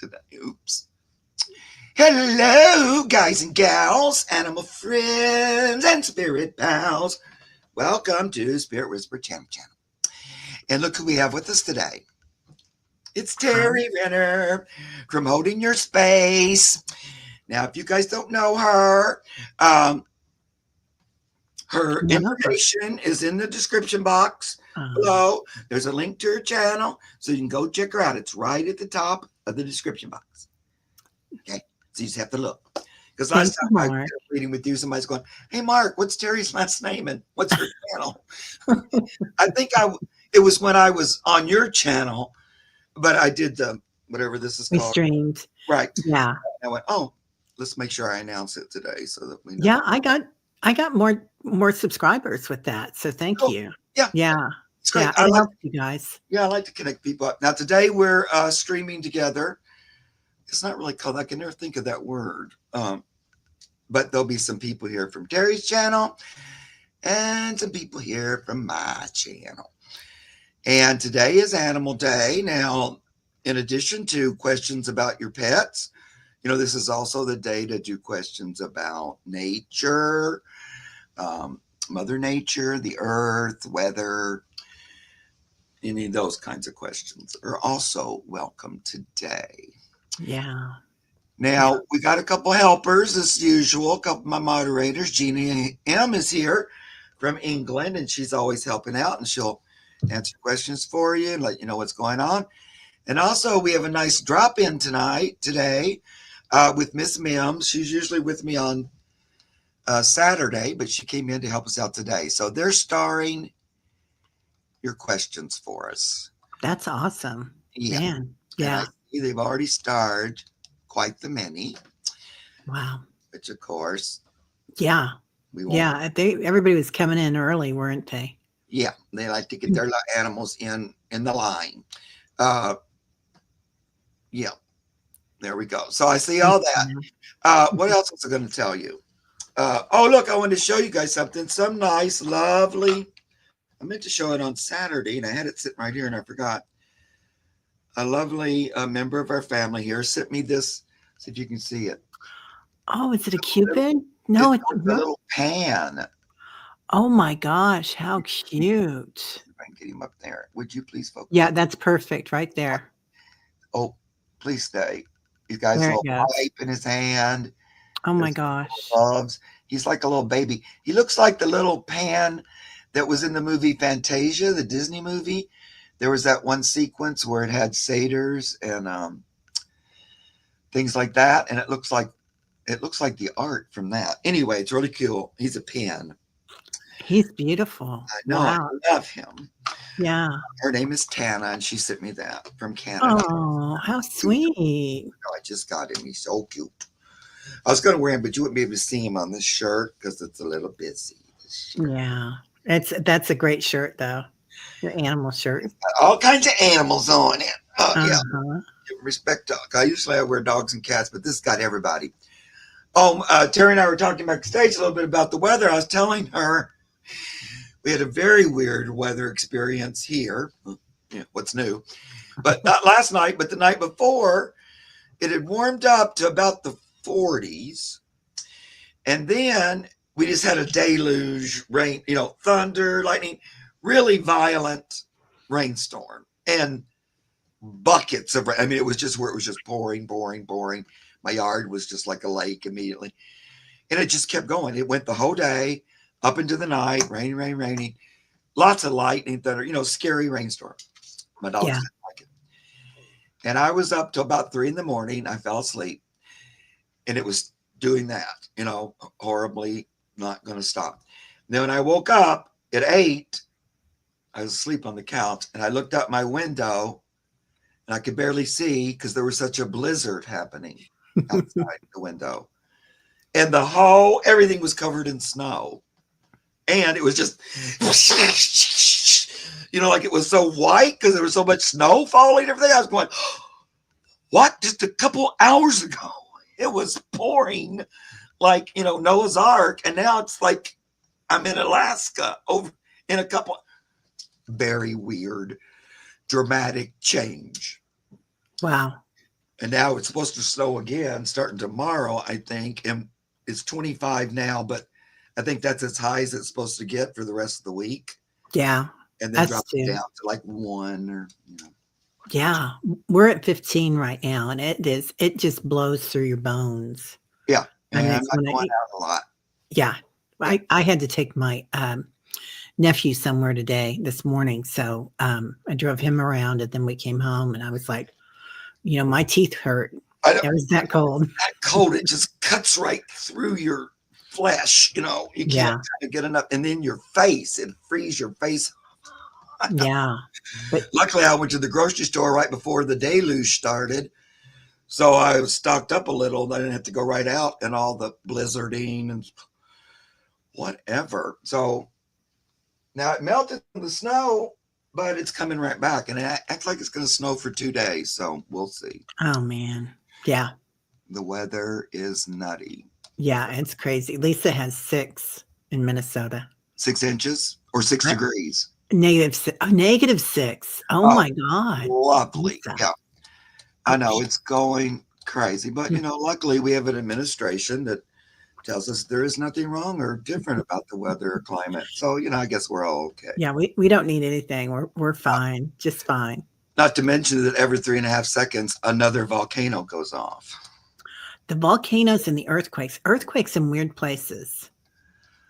today. Oops. Hello, guys and gals, animal friends, and spirit pals. Welcome to Spirit Whisper Channel. And look who we have with us today. It's Teri Renner from Holding Your Space. Now, if you guys don't know her, her information is in the description box below. There's a link to her channel, so you can go check her out. It's right at the top of the description box. Okay, so you just have to look. Because last time I was reading with you, somebody's going, "Hey, Mark, what's Teri's last name and what's her channel?" I think it was when I was on your channel, but I did the whatever this is called. We streamed, right? Yeah. I went, "Oh, let's make sure I announce it today so that we know." Yeah, I got more subscribers with that, so thank you. Yeah, it's great. Yeah, I help you guys. Yeah, I like to connect people up. Now today we're streaming together. It's not really called. I can never think of that word. But there'll be some people here from Teri's channel and some people here from my channel. And today is Animal Day. Now, in addition to questions about your pets, this is also the day to do questions about nature, Mother Nature, the earth, weather, any of those kinds of questions are also welcome today. Yeah. Now, we got a couple helpers as usual, a couple of my moderators. Jeannie M is here from England, and she's always helping out, and she'll answer questions for you and let you know what's going on. And also, we have a nice drop-in today with Miss Mims. She's usually with me on Saturday, but she came in to help us out today. So they're starring your questions for us. That's awesome. Yeah. Man. Yeah. And I see they've already starred quite the many. Wow. Which, of course. Yeah. Everybody was coming in early, weren't they? Yeah. They like to get their animals in the line. Yeah. There we go. So I see all that. What else was I going to tell you? Look, I wanted to show you guys something. Some nice, lovely. I meant to show it on Saturday, and I had it sitting right here, and I forgot. A lovely member of our family here sent me this. See if you can see it. Oh, is it a Cupid? No, it's a little pan. Oh my gosh, how cute. If I can get him up there. Would you please focus? Yeah, that's perfect right there. Oh, please stay. He's got his little pipe in his hand. Oh my gosh. Gloves. He's like a little baby. He looks like the little pan that was in the movie Fantasia, the Disney movie. There was that one sequence where it had satyrs and things like that, and it looks like the art from that. Anyway, it's really cool. He's a pen. He's beautiful. I know. Wow. I love him. Yeah. Her name is Tana, and she sent me that from Canada. Oh, how sweet. I just got him. He's so cute. I was going to wear him, but you wouldn't be able to see him on this shirt because it's a little busy. Yeah. That's a great shirt, though. Your animal shirt. It's got all kinds of animals on it. Yeah. Respect dog. I usually wear dogs and cats, but this got everybody. Teri and I were talking backstage a little bit about the weather. I was telling her we had a very weird weather experience here. What's new? But not last night, but the night before, it had warmed up to about the 40s. And then we just had a deluge rain, thunder, lightning, really violent rainstorm and buckets of rain. I mean, it was just where it was just pouring. My yard was just like a lake immediately. And it just kept going. It went the whole day up into the night, raining. Lots of lightning, thunder, scary rainstorm. My dogs didn't like it. And I was up till about 3 a.m. I fell asleep. And it was doing that, horribly, not going to stop. And then when I woke up at 8, I was asleep on the couch, and I looked out my window, and I could barely see because there was such a blizzard happening outside the window. And everything was covered in snow. And it was just, like it was so white because there was so much snow falling and everything. I was going, what? Just a couple hours ago, it was pouring like, Noah's Ark. And now it's like I'm in Alaska over in a couple. Very weird, dramatic change. Wow. And now it's supposed to snow again starting tomorrow, I think. And it's 25 now, but I think that's as high as it's supposed to get for the rest of the week. Yeah, And then us drop it too. down to like 1 or, Yeah, we're at 15 right now, and it just blows through your bones. Yeah. I And mean, I'm it's not when going I out a lot. yeah. Yeah. I had to take my, nephew somewhere today this morning, so, I drove him around, and then we came home, and I was like, my teeth hurt. I don't, It was that cold. that cold, it just cuts right through your flesh. You can't Yeah, kind of get enough. And then your face, it frees your face. yeah, but Luckily, I went to the grocery store right before the deluge started. So I was stocked up a little. I didn't have to go right out and all the blizzarding and whatever. So now it melted in the snow, but it's coming right back. And it acts like it's going to snow for 2 days. So we'll see. oh, man. Yeah, The weather is nutty. yeah, it's crazy. Lisa has 6 in Minnesota. 6 inches or 6 degrees. -6. Oh Oh, my god, lovely. Lisa. Yeah, I know it's going crazy, but Mm, luckily we have an administration that tells us there is nothing wrong or different about the weather or climate. So, I guess we're all okay. yeah, we don't need anything. We're fine, just fine. Not to mention that every 3.5 seconds, another volcano goes off. The volcanoes and the earthquakes in weird places.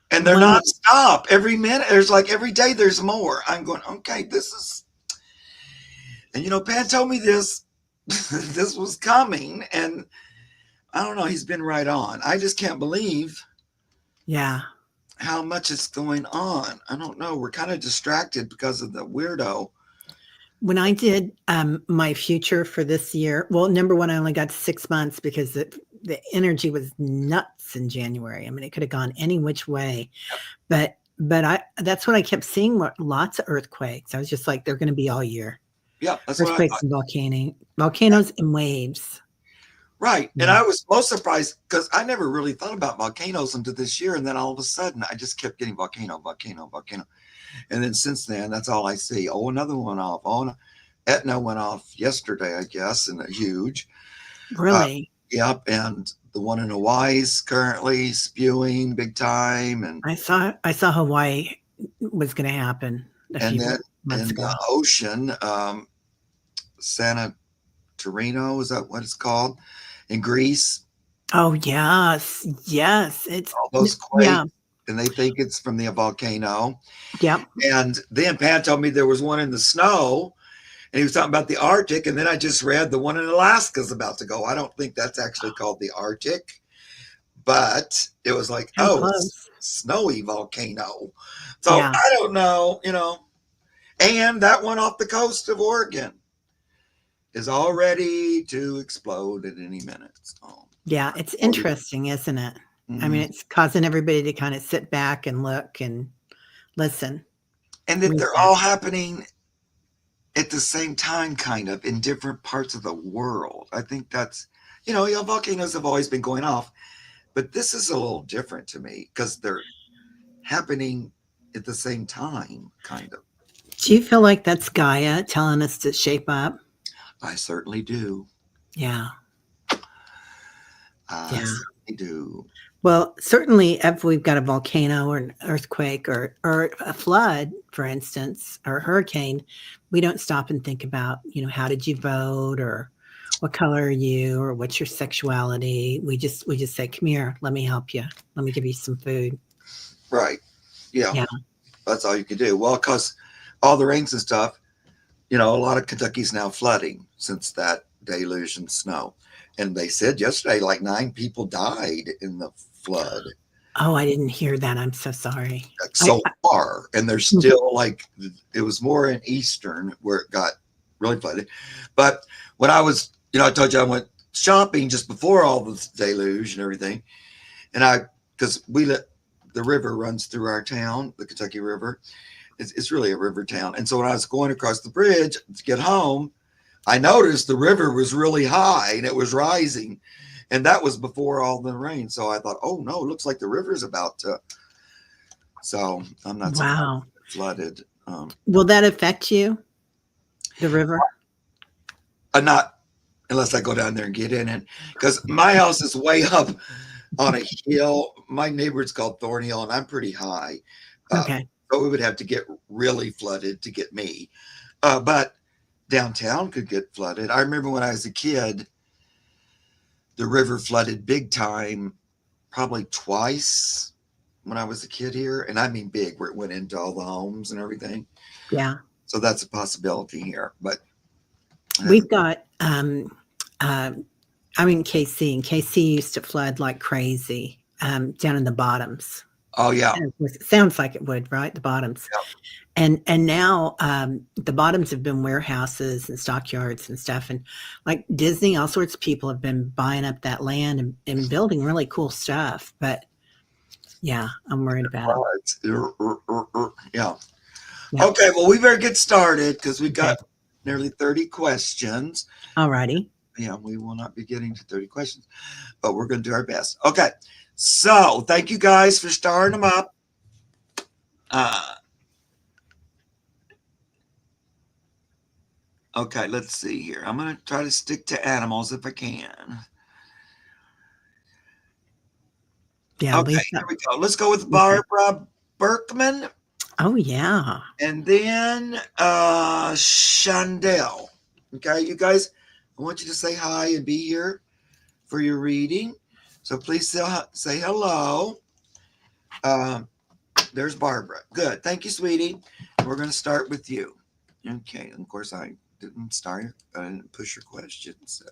And they're One nonstop. Every minute, there's like every day, there's more. I'm going, okay, this is, and Pat told me this, this was coming. And I don't know, he's been right on. I just can't believe yeah. how much is going on. I don't know. We're kind of distracted because of the weirdo. When I did, my future for this year, well, number 1, I only got 6 months because the energy was nuts in January. I mean, it could have gone any which way, but that's what I kept seeing, lots of earthquakes. I was just like, "They're gonna be all year." Yeah, that's what I Earthquakes thought. and volcanoes and waves. Right. And Yeah. I was most surprised because I never really thought about volcanoes until this year. And then all of a sudden, I just kept getting volcano, volcano, volcano. And then since then, that's all I see. Oh, another one off. Oh, no. Etna went off yesterday, I guess, and huge. Really? Yep. And the one in Hawaii is currently spewing big time. And I saw Hawaii was gonna happen a and few then months in ago. the ocean, Santa Torino, is that what it's called? In Greece, Oh, yes, yes, it's all n those yeah, quakes, and they think it's from the volcano. yep. And then Pat told me there was one in the snow, and he was talking about the Arctic. And then I just read the one in Alaska is about to go. I don't think that's actually called the Arctic, but it was like, How oh, it's close. snowy volcano. So Yeah, I don't know. And that one off the coast of Oregon is all ready to explode at any minute. So, yeah, it's interesting, isn't it? I mean, mm. it's causing everybody to kinda sit back and look and listen, And that they're reset. all happening at the same time, kind of in different parts of the world. I think that's, volcanoes have always been going off, but this is a little different to me because they're happening at the same time, kind of. Do you feel like that's Gaia telling us to shape up? I certainly do. Yeah, I yeah. certainly do. Well, certainly if we've got a volcano or an earthquake or a flood, for instance, or a hurricane, we don't stop and think about, how did you vote or what color are you or what's your sexuality? We just say, "Come here, let me help you. Let me give you some food." Right. Yeah. Yeah. That's all you can do. Well, because all the rains and stuff, a lot of Kentucky's now flooding since that deluge and snow. And they said yesterday, like 9 people died in the flood. Oh, I didn't hear that. I'm so sorry. I So far, and there's still like, it was more in eastern where it got really flooded. But when I was, I told you I went shopping just before all the deluge and everything, and because the river runs through our town, the Kentucky River. It's really a river town. And so when I was going across the bridge to get home, I noticed the river was really high and it was rising, and that was before all the rain. So I thought, oh no, it looks like the river's about to. So I'm not surprised Wow. it flooded. Will that affect you, the river? Not unless I go down there and get in it. Because my house is way up on a hill. My neighbor's called Thorny Hill, and I'm pretty high. Okay. So it would have to get really flooded to get me. But downtown could get flooded. I remember when I was a kid, the river flooded big time, probably twice when I was a kid here. And I mean big, where it went into all the homes and everything. Yeah. So that's a possibility here. But we've got, I'm in KC, and KC used to flood like crazy down in the bottoms. Oh, yeah. It sounds like it would, right? The bottoms. Yeah. And now the bottoms have been warehouses and stockyards and stuff. And like Disney, all sorts of people have been buying up that land and building really cool stuff. But yeah, I'm worried about it. Yeah. Okay, well, we better get started because we've got nearly 30 questions. All righty. Yeah, we will not be getting to 30 questions, but we're going to do our best. Okay, so thank you guys for starting them up. Okay, let's see here. I'm going to try to stick to animals if I can. Yeah. Okay, here we go. Let's go with Barbara Berkman. Oh, yeah. And then Chandel. Okay, you guys, I want you to say hi and be here for your reading. So please say hello. There's Barbara. Good. Thank you, sweetie. We're going to start with you. Okay. And of course, I didn't push your question. So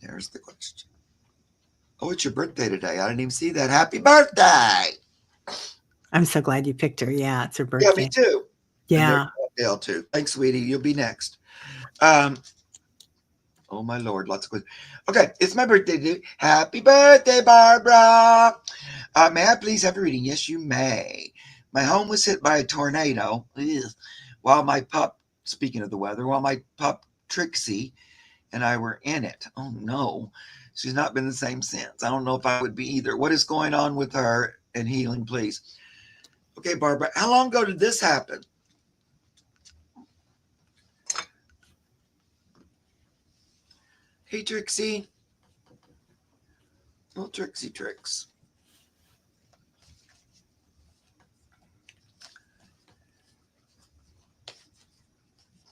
there's the question. Oh, it's your birthday today. I didn't even see that. Happy birthday. I'm so glad you picked her. Yeah, it's her birthday. Yeah, me too. Yeah. Dale too. Thanks, sweetie. You'll be next. Oh my Lord, lots of questions. Okay, it's my birthday today. Happy birthday, Barbara. May I please have a reading? Yes, you may. My home was hit by a tornado. While my pup, speaking of the weather, while my pup Trixie and I were in it. Oh no, she's not been the same since. I don't know if I would be either. What is going on with her? And healing, please. Okay, Barbara, how long ago did this happen? Hey, Trixie. Oh, Trixie Tricks.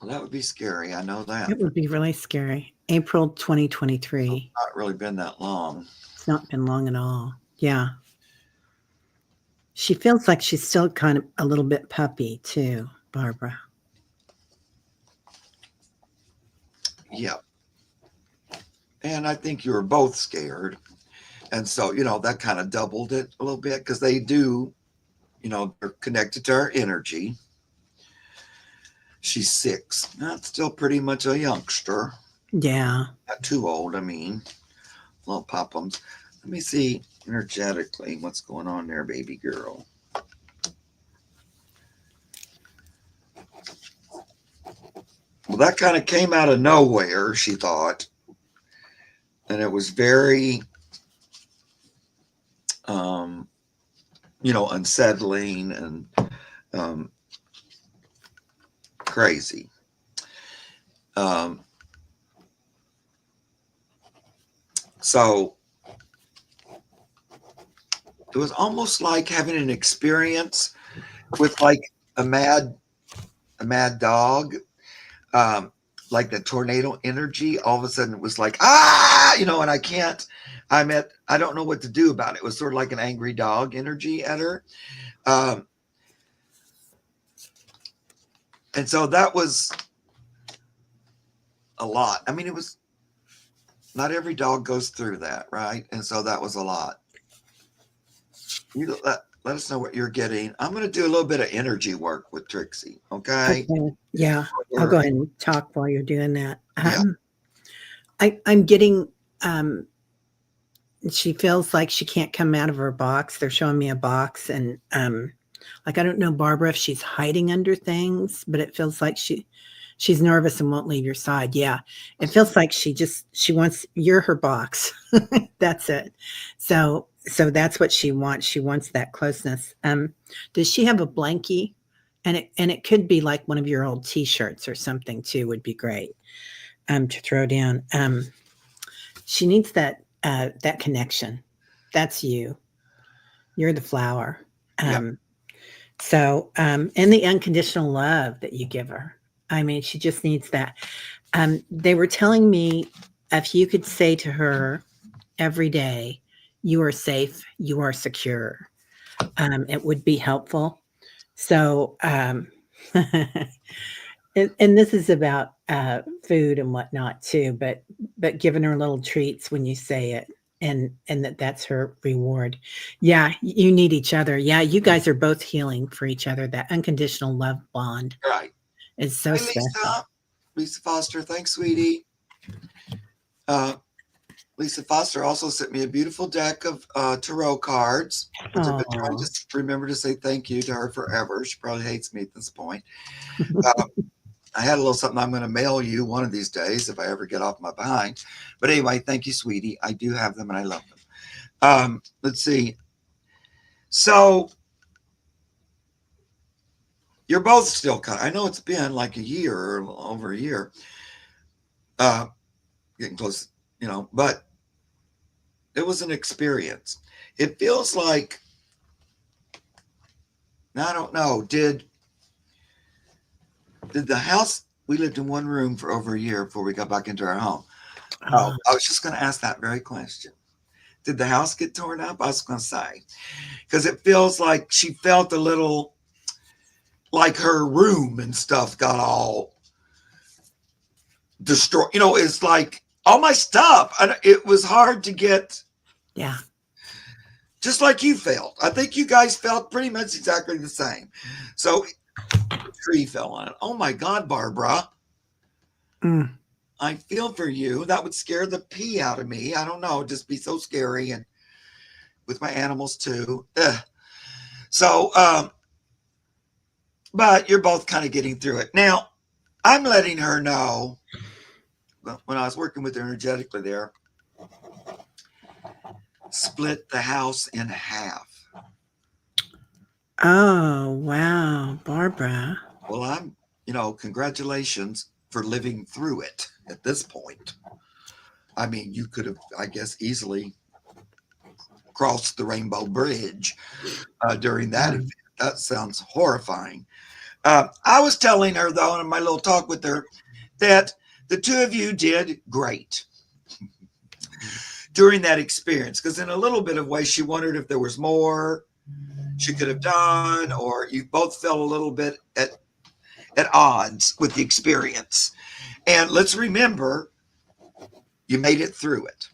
Well, that would be scary. I know that. It would be really scary. April 2023. It's not really been that long. It's not been long at all. Yeah. She feels like she's still kind of a little bit puppy too, Barbara. Yeah. And I think you were both scared. And so, that kind of doubled it a little bit because they do, they're connected to our energy. She's 6. That's still pretty much a youngster. Yeah. Not too old, little pop-ums. Let me see energetically what's going on there, baby girl. Well, that kind of came out of nowhere, she thought. And it was very, unsettling and crazy. So it was almost like having an experience with like a mad dog. Like the tornado energy, all of a sudden it was like, and I don't know what to do about it. It was sort of like an angry dog energy at her. And so that was a lot. It was not every dog goes through that, right? And so that was a lot. You let us know what you're getting. I'm going to do a little bit of energy work with Trixie. Okay. Yeah. I'll go ahead and talk while you're doing that. I'm getting, she feels like she can't come out of her box. They're showing me a box and, I don't know, Barbara, if she's hiding under things, but it feels like she's nervous and won't leave your side. Yeah. It feels like she wants, you're her box. That's it. So that's what she wants. She wants that closeness. Does she have a blankie? And it could be like one of your old t-shirts or something too, would be great. to throw down. She needs that connection. That's you. You're the flower. Yeah. And the unconditional love that you give her. I mean, she just needs that. They were telling me if you could say to her every day, "You are safe. You are secure." It would be helpful. So, and this is about food and whatnot too, but giving her little treats when you say it, and that's her reward. Yeah, you need each other. Yeah, you guys are both healing for each other. That unconditional love bond Right. is so Hi, special. Lisa. Lisa Foster. Thanks, sweetie. Uh, Lisa Foster also sent me a beautiful deck of tarot cards, which I've been trying Oh, to remember to say thank you to her forever. She probably hates me at this point. Uh, I had a little something I'm going to mail you one of these days if I ever get off my behind. But anyway, thank you, sweetie. I do have them and I love them. Let's see. So you're both still kind of, I know it's been like a year or over a year, uh, getting close, but it was an experience. It feels like, I don't know, did the house, we lived in one room for over a year before we got back into our home. Oh, uh, I was just going to ask that very question. Did the house get torn up? I was going to say, because it feels like she felt a little like her room and stuff got all destroyed. It's like all my stuff. And it was hard to get, yeah. just like you felt. I think you guys felt pretty much exactly the same. So the tree fell on it. Oh my God, Barbara. Mm, I feel for you. That would scare the pee out of me. I don't know, just be so scary, and with my animals too. Ugh. So, but you're both kind of getting through it. Now, I'm letting her know when I was working with her energetically there, split the house in half. oh wow, Barbara. Well, congratulations for living through it at this point. I mean, you could have, I guess, easily crossed the Rainbow Bridge during that event. Um, That sounds horrifying. I was telling her, though, in my little talk with her, that the two of you did great during that experience. Because in a little bit of way, she wondered if there was more she could have done, or you both felt a little bit at odds with the experience. And let's remember, you made it through it.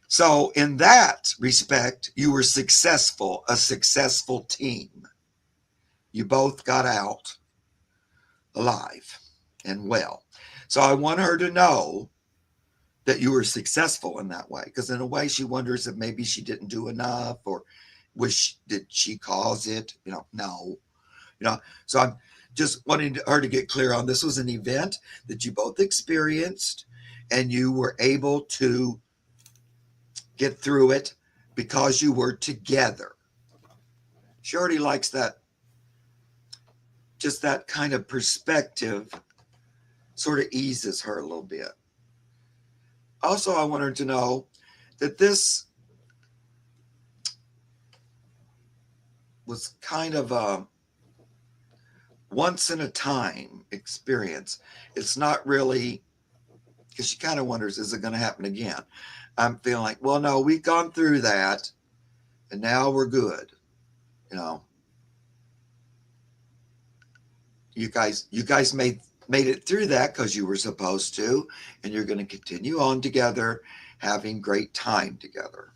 So, in that respect, you were successful, a successful team. You both got out alive and well. So, I want her to know that you were successful in that way, because in a way she wonders if maybe she didn't do enough, or did she cause it, no, so I'm just wanting her to get clear on this was an event that you both experienced and you were able to get through it because you were together. She already likes that, just that kind of perspective sort of eases her a little bit. Also, I want her to know that this was kind of a once in a time experience. It's not really, because she kind of wonders, is it going to happen again? I'm feeling like, well, no, we've gone through that and now we're good. You know, you guys made it through that because you were supposed to, and you're going to continue on together, having great time together.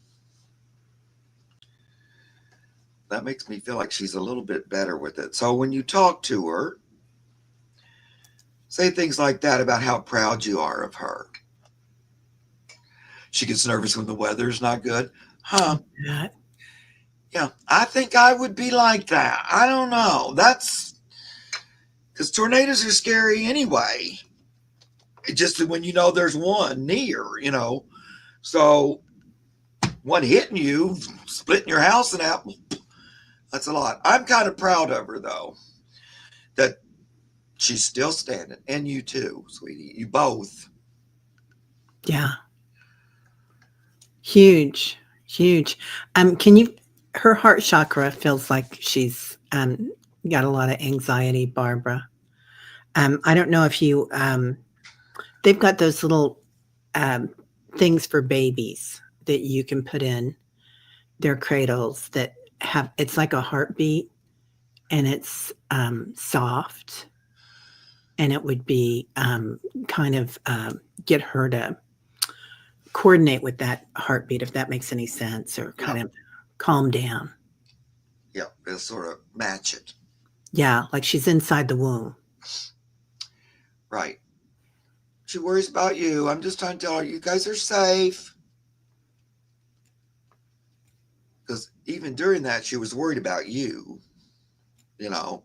That makes me feel like she's a little bit better with it. So when you talk to her, say things like that about how proud you are of her. She gets nervous when the weather's not good. Huh? uh, Yeah, I think I would be like that. I don't know. That's because tornadoes are scary anyway. It just when there's one near. So one hitting you, splitting your house in half, that's a lot. I'm kind of proud of her though, that she's still standing, and you too, sweetie. You both. Yeah. Huge, huge. Can you her heart chakra feels like she's got a lot of anxiety, Barbara. I don't know if you they've got those little um things for babies that you can put in their cradles that have it's like a heartbeat and it's soft and it would be kind of get her to coordinate with that heartbeat if that makes any sense or Yeah, kind of calm down. yeah, they'll sort of match it. Yeah, like she's inside the womb. Right. She worries about you. I'm just trying to tell her you guys are safe. Because even during that, she was worried about you,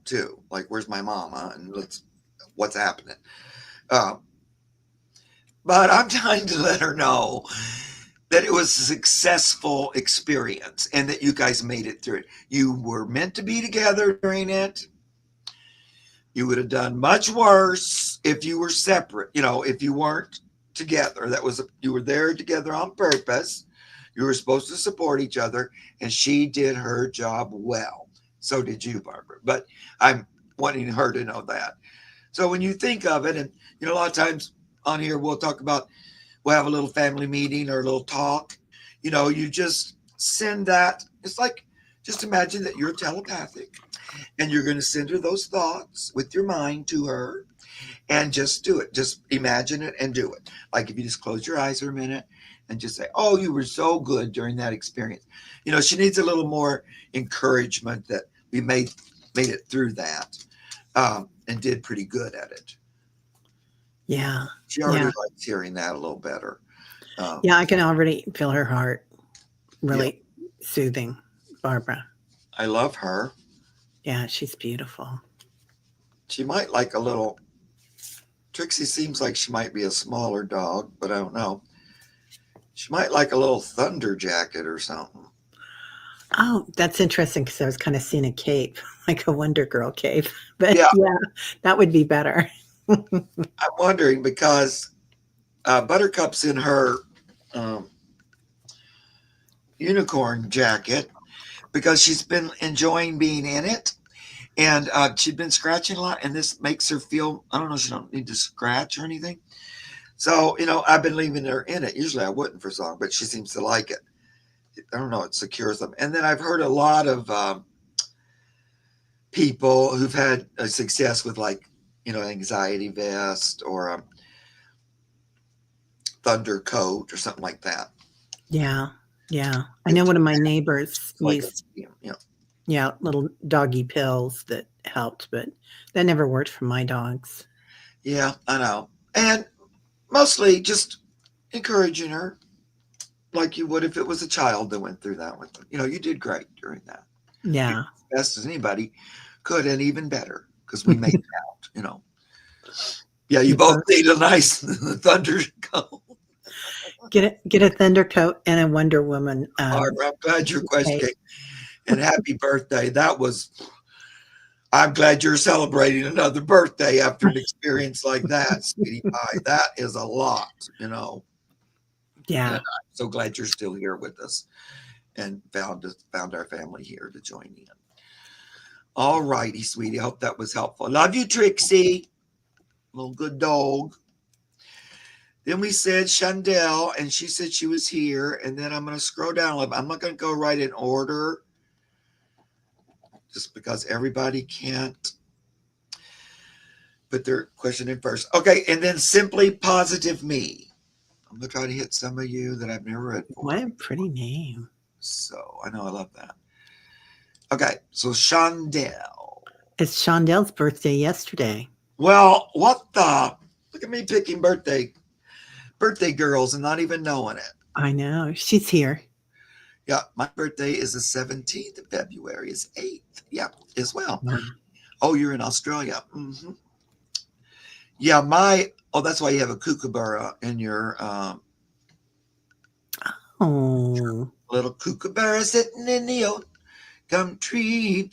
too. Like, where's my mama? And what's happening? Uh, but I'm trying to let her know that it was a successful experience and that you guys made it through it. You were meant to be together during it. You would have done much worse if you were separate, if you weren't together. You were there together on purpose. You were supposed to support each other, and she did her job well. So did you, Barbara. But I'm wanting her to know that. So when you think of it, and a lot of times on here we'll have a little family meeting or a little talk. You just send that. It's like just imagine that you're telepathic and you're going to send her those thoughts with your mind to her and just do it. Just imagine it and do it. Like if you just close your eyes for a minute and just say, "Oh, you were so good during that experience." She needs a little more encouragement that we made it through that and did pretty good at it. Yeah. She already Yeah. likes hearing that a little better. Um, Yeah, I can already feel her heart yeah, really soothing Barbara. I love her. Yeah, she's beautiful. She might like a little. Trixie seems like she might be a smaller dog, but I don't know. She might like a little thunder jacket or something. Oh, that's interesting because I was kind of seeing a cape, like a Wonder Girl cape. But Yeah, yeah, that would be better. I'm wondering because Buttercup's in her um, unicorn jacket because she's been enjoying being in it. And she'd been scratching a lot, and this makes her feel, I don't know, she don't need to scratch or anything. So, I've been leaving her in it. Usually I wouldn't for so long, but she seems to like it. I don't know, it secures them. And then I've heard a lot of people who've had a success with anxiety vest or a thunder coat or something like that. Yeah. Yeah. I know It's one of my neighbors like a, used, yeah, little doggy pills that helped, but that never worked for my dogs. yeah, I know. And mostly just encouraging her like you would if it was a child that went through that with them. You did great during that. You Yeah. did as best as anybody could and even better because we made it out. Yeah, you You both both need a nice thunder coat. get a Thunder coat and a Wonder Woman Barbara, I'm glad your question cape. came. And happy birthday. I'm glad you're celebrating another birthday after an experience like that, sweetie pie. That is a lot. And Yeah. I'm so glad you're still here with us and found our family here to join in. All righty, sweetie. I hope that was helpful. Love you, Trixie. Little good dog. Then we said Chandel, and she said she was here. And then I'm going to scroll down a little bit. I'm not going to go right in order just because everybody can't put their question in first. Okay, and then Simply Positive Me. I'm going to try to hit some of you that I've never read for. What a pretty name. So I know I love that. Okay, so Chandel. It's Shondel's birthday yesterday. Well, what the? Look at me picking birthday girls and not even knowing it. I know. She's here. Yeah, my birthday is the 17th of February. Is 8th. Yeah, as well. Wow. Oh, you're in Australia. Mm-hmm. Yeah, that's why you have a kookaburra in your Oh. little kookaburra sitting in the old gum tree.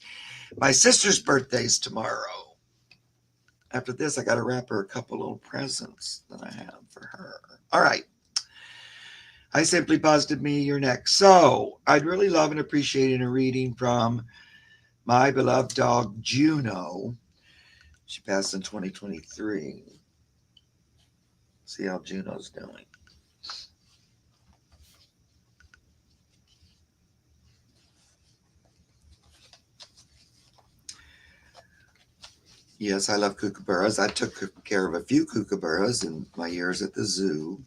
My sister's birthday's tomorrow. After this, I got to wrap her a couple little presents that I have for her. All right. Hi, Simply Positive Me, you're next. So, I'd really love and appreciate a reading from my beloved dog, Juno. She passed in 2023. See how Juno's doing. Yes, I love kookaburras. I took care of a few kookaburras in my years at the zoo.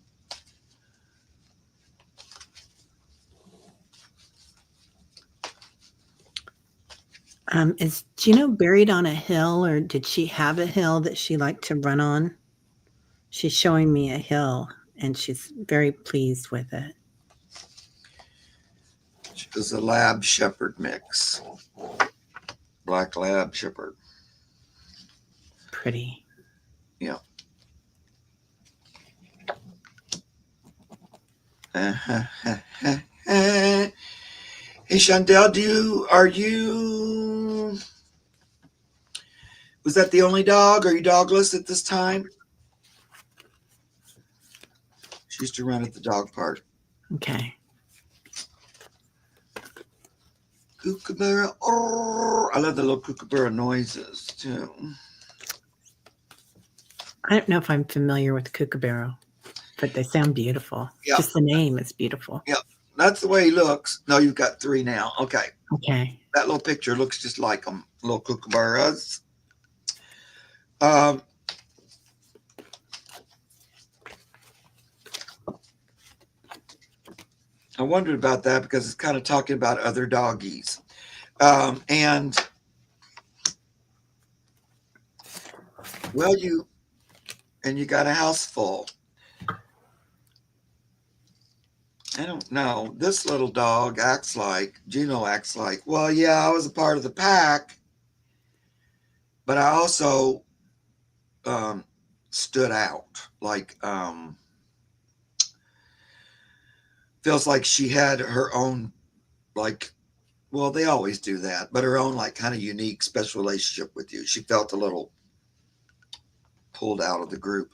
Is Gino buried on a hill, or did she have a hill that she liked to run on? She's showing me a hill, and she's very pleased with it. She was a lab shepherd mix, black lab shepherd. Pretty. Yeah. Hey, Chandel, was that the only dog? Are you dogless at this time? She used to run at the dog park. Okay. Kookaburra. Oh, I love the little kookaburra noises too. I don't know if I'm familiar with kookaburra, but they sound beautiful. Yeah. Just the name is beautiful. Yeah. That's the way he looks. No, you've got 3 now. Okay. Okay. That little picture looks just like them, little kookaburras. I wondered about that because it's kind of talking about other doggies. And well, you got a house full. I don't know. This little dog Juno acts like, well, yeah, I was a part of the pack, but I also stood out. Like, feels like she had her own, like, well, they always do that, but her own, like, kind of unique, special relationship with you. She felt a little pulled out of the group.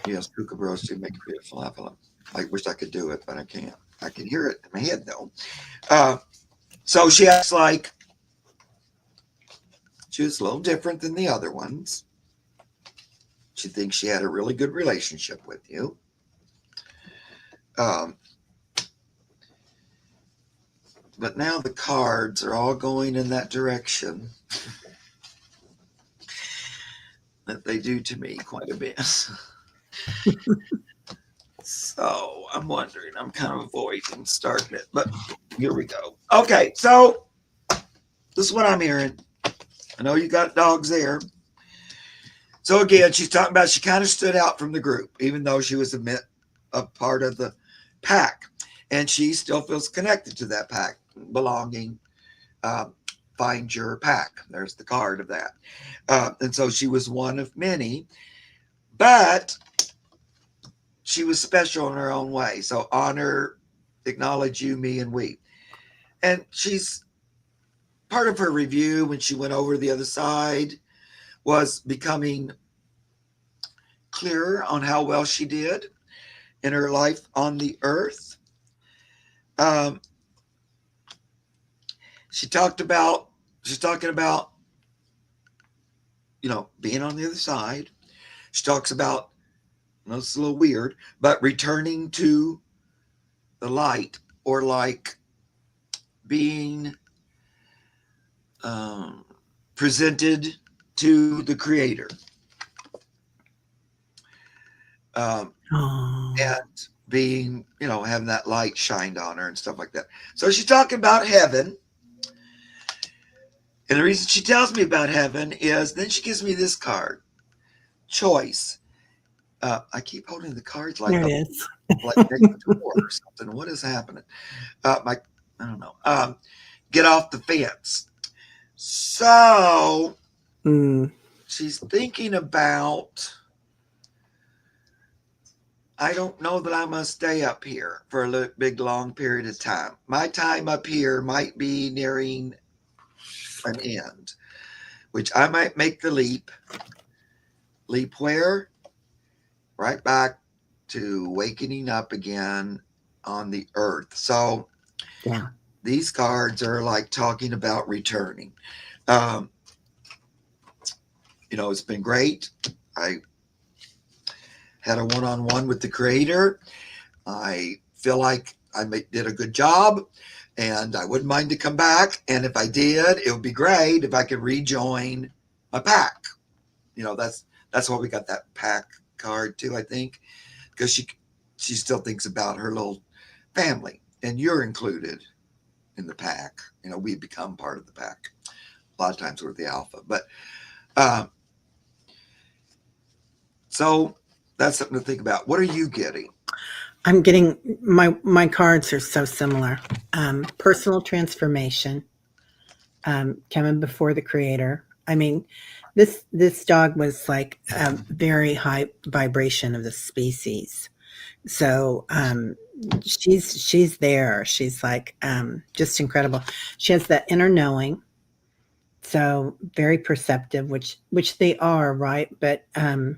Yes, kookaburras do make a beautiful laugh. I wish I could do it, but I can't. I can hear it in my head, though. So she acts like she was a little different than the other ones. She thinks she had a really good relationship with you. But now the cards are all going in that direction that they do to me quite a bit. So I'm wondering, I'm kind of avoiding starting it, but here we go. Okay, so this is what I'm hearing. I know you got dogs there. So again, she's talking about she kind of stood out from the group, even though she was a part of the pack. And she still feels connected to that pack, belonging. Find your pack. There's the card of that. And so she was one of many, but she was special in her own way. So honor, acknowledge you, me, and we. And she's part of her review when she went over the other side was becoming clearer on how well she did in her life on the earth. She's talking about, being on the other side. She talks about, it's a little weird, but returning to the light, or like being presented to the creator. And being, having that light shined on her and stuff like that. So she's talking about heaven. And the reason she tells me about heaven is then she gives me this card, choice. I keep holding the cards like there it is. like next door or something. What is happening? I don't know. Get off the fence. So she's thinking about, I don't know that I'm going to stay up here for a big, long period of time. My time up here might be nearing an end, which I might make the leap. Leap where? Right back to wakening up again on the earth. So Yeah. these cards are like talking about returning. Um, it's been great. I had a one-on-one with the creator. I feel like did a good job, and I wouldn't mind to come back. And if I did, it would be great if I could rejoin my pack. That's why we got that pack card too. I think because she still thinks about her little family, and you're included in the pack. We become part of the pack. A lot of times we're the alpha, but um, so that's something to think about. What are you getting? I'm getting my cards are so similar. Personal transformation, coming before the creator. I mean, this dog was like a very high vibration of the species. So she's there. She's like just incredible. She has that inner knowing. So very perceptive, which they are, right? But and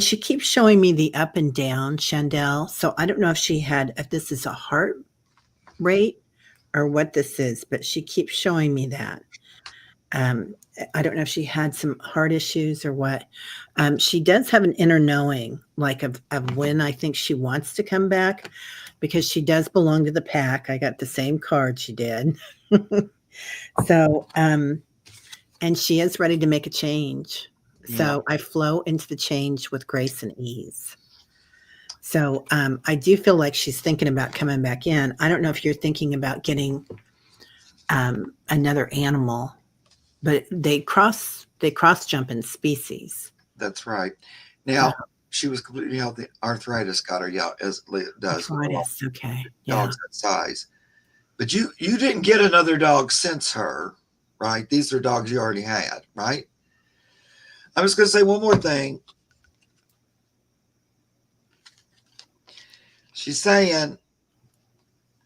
she keeps showing me the up and down, Chandel. So I don't know if this is a heart rate or what this is, but she keeps showing me that. Um, I don't know if she had some heart issues or what. She does have an inner knowing, like of when I think she wants to come back, because she does belong to the pack. I got the same card she did. So, and she is ready to make a change. Yeah, So I flow into the change with grace and ease. So I do feel like she's thinking about coming back in. I don't know if you're thinking about getting another animal, but they cross jump in species. that's right. Uh, Now she was completely healthy. Arthritis got her, yeah, as it does with all arthritis. Okay. Yeah. dogs that size. But you didn't get another dog since her, right? These are dogs you already had, right? I was going to say one more thing. She's saying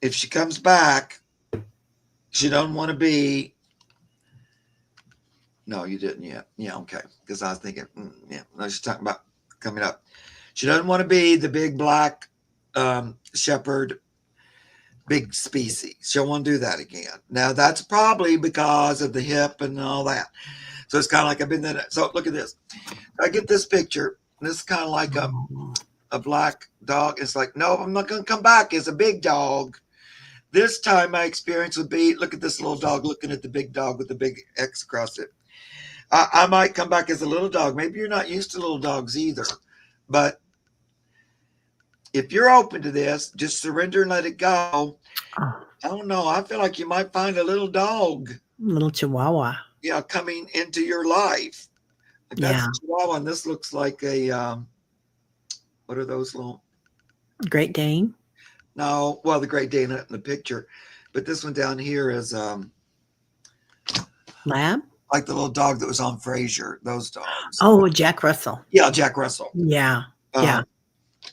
if she comes back, she don't want to be. No, you didn't yet. Yeah, okay. Because I was thinking, yeah, no, she's talking about coming up. She doesn't want to be the big black shepherd, big species. She'll want to do that again. Now that's probably because of the hip and all that. So it's kind of like I've been there. So look at this. I get this picture. This is kind of like a black dog. It's like, no, I'm not going to come back as a big dog. This time my experience would be, look at this little dog looking at the big dog with the big X across it. I might come back as a little dog. Maybe you're not used to little dogs either. But if you're open to this, just surrender and let it go. Oh, I don't know. I feel like you might find a little dog, little Chihuahua. yeah, coming into your life. Like that's Yeah. a Chihuahua, and this looks like a what are those little? Great Dane. No, well, the Great Dane in the picture, but this one down here is Lab. like the little dog that was on Frasier. Those dogs. Oh, Jack Russell. Yeah, Jack Russell. Yeah. Uh, Yeah.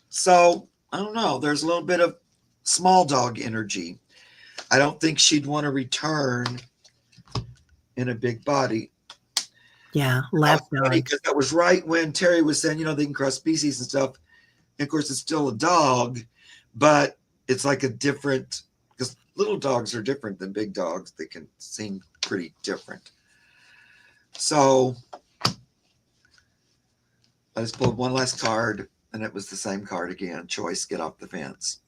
so I don't know. There's a little bit of small dog energy. I don't think she'd want to return in a big body. Yeah. Lab dogs. Because that was right when Teri was saying, they can cross species and stuff. And of course, it's still a dog, but it's like a different, because little dogs are different than big dogs. They can seem pretty different. So I just pulled one last card, and it was the same card again. Choice, get off the fence.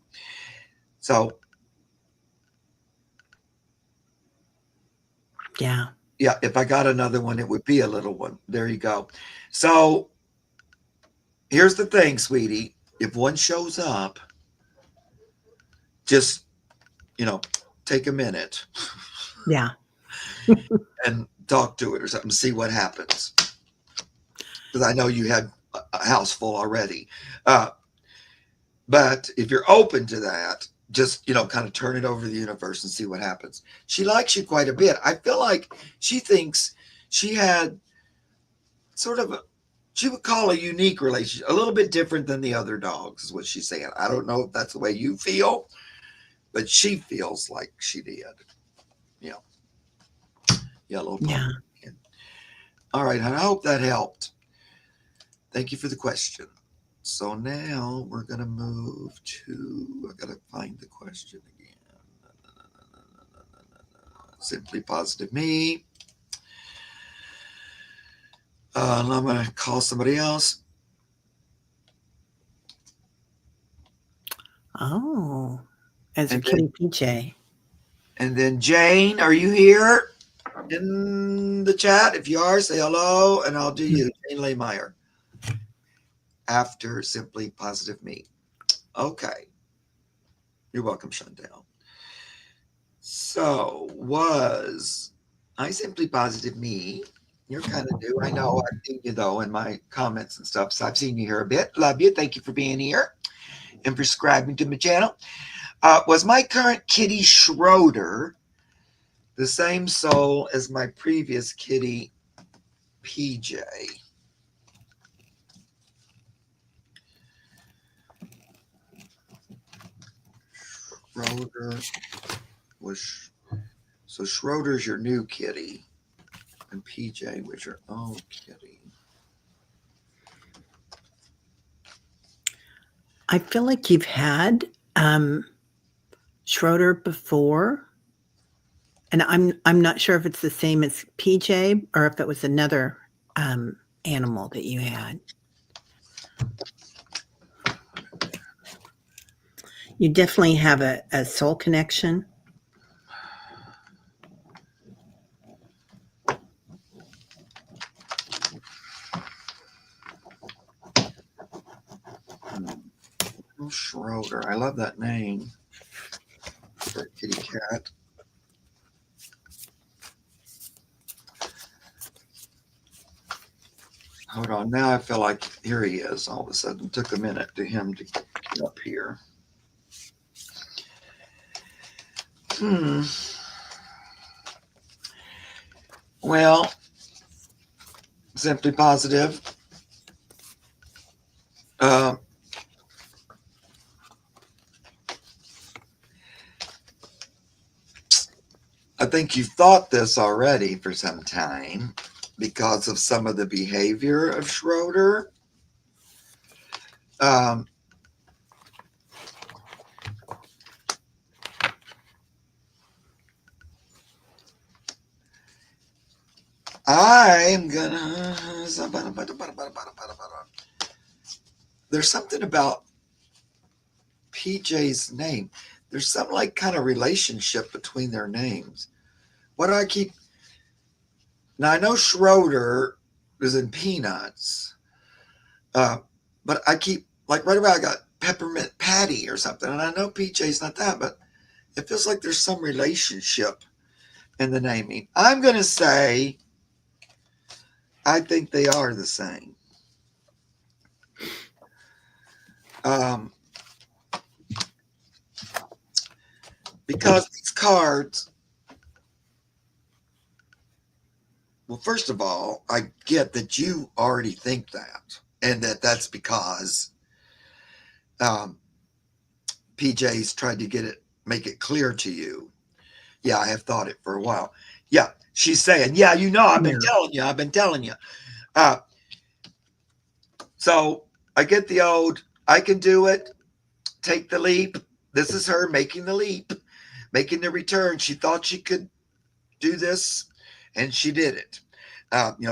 So Yeah. yeah, if I got another one, it would be a little one. There you go. So here's the thing, sweetie. If one shows up, just, take a minute Yeah. and talk to it or something, see what happens. Because I know you had a house full already. But if you're open to that, just, kind of turn it over to the universe and see what happens. She likes you quite a bit. I feel like she thinks she had sort of she would call a unique relationship, a little bit different than the other dogs, is what she's saying. I don't know if that's the way you feel, but she feels like she did. You know, yeah, a little Yeah. All right, I hope that helped. Thank you for the question. So now we're going to move to, I got to find the question again. Simply Positive Me. And I'm going to call somebody else. Oh, as a And kitty then, PJ. and then Jane, are you here in the chat? If you are, say hello, and I'll do you, Jane Lehmeyer, after Simply Positive Me. Okay. You're welcome, Chantel. So, was I Simply Positive Me? You're kind of new. I know. I've seen you, though, in my comments and stuff. So I've seen you here a bit. Love you. Thank you for being here and for subscribing to my channel. Was my current kitty Schroeder the same soul as my previous kitty PJ? Schroeder was so Schroeder's your new kitty, and PJ was your old kitty. I feel like you've had Schroeder before, and I'm not sure if it's the same as PJ or if it was another animal that you had. You definitely have a soul connection. Oh, Schroeder. I love that name for a kitty cat. Hold on. Now I feel like here he is. All of a sudden, it took a minute to him to get up here. Well, Simply Positive. I think you've thought this already for some time because of some of the behavior of Schroeder. I'm gonna. There's something about PJ's name. There's some like kind of relationship between their names. What do I keep? Now I know Schroeder is in Peanuts, but I keep like right away I got Peppermint Patty or something, and I know PJ's not that, but it feels like there's some relationship in the naming. I'm gonna say I think they are the same. Because these cards, well, first of all, I get that you already think that, and that's because PJ's tried to make it clear to you. Yeah, I have thought it for a while. Yeah, she's saying, yeah, I've been telling you. So I get the old, I can do it, take the leap. This is her making the leap, making the return. She thought she could do this, and she did it.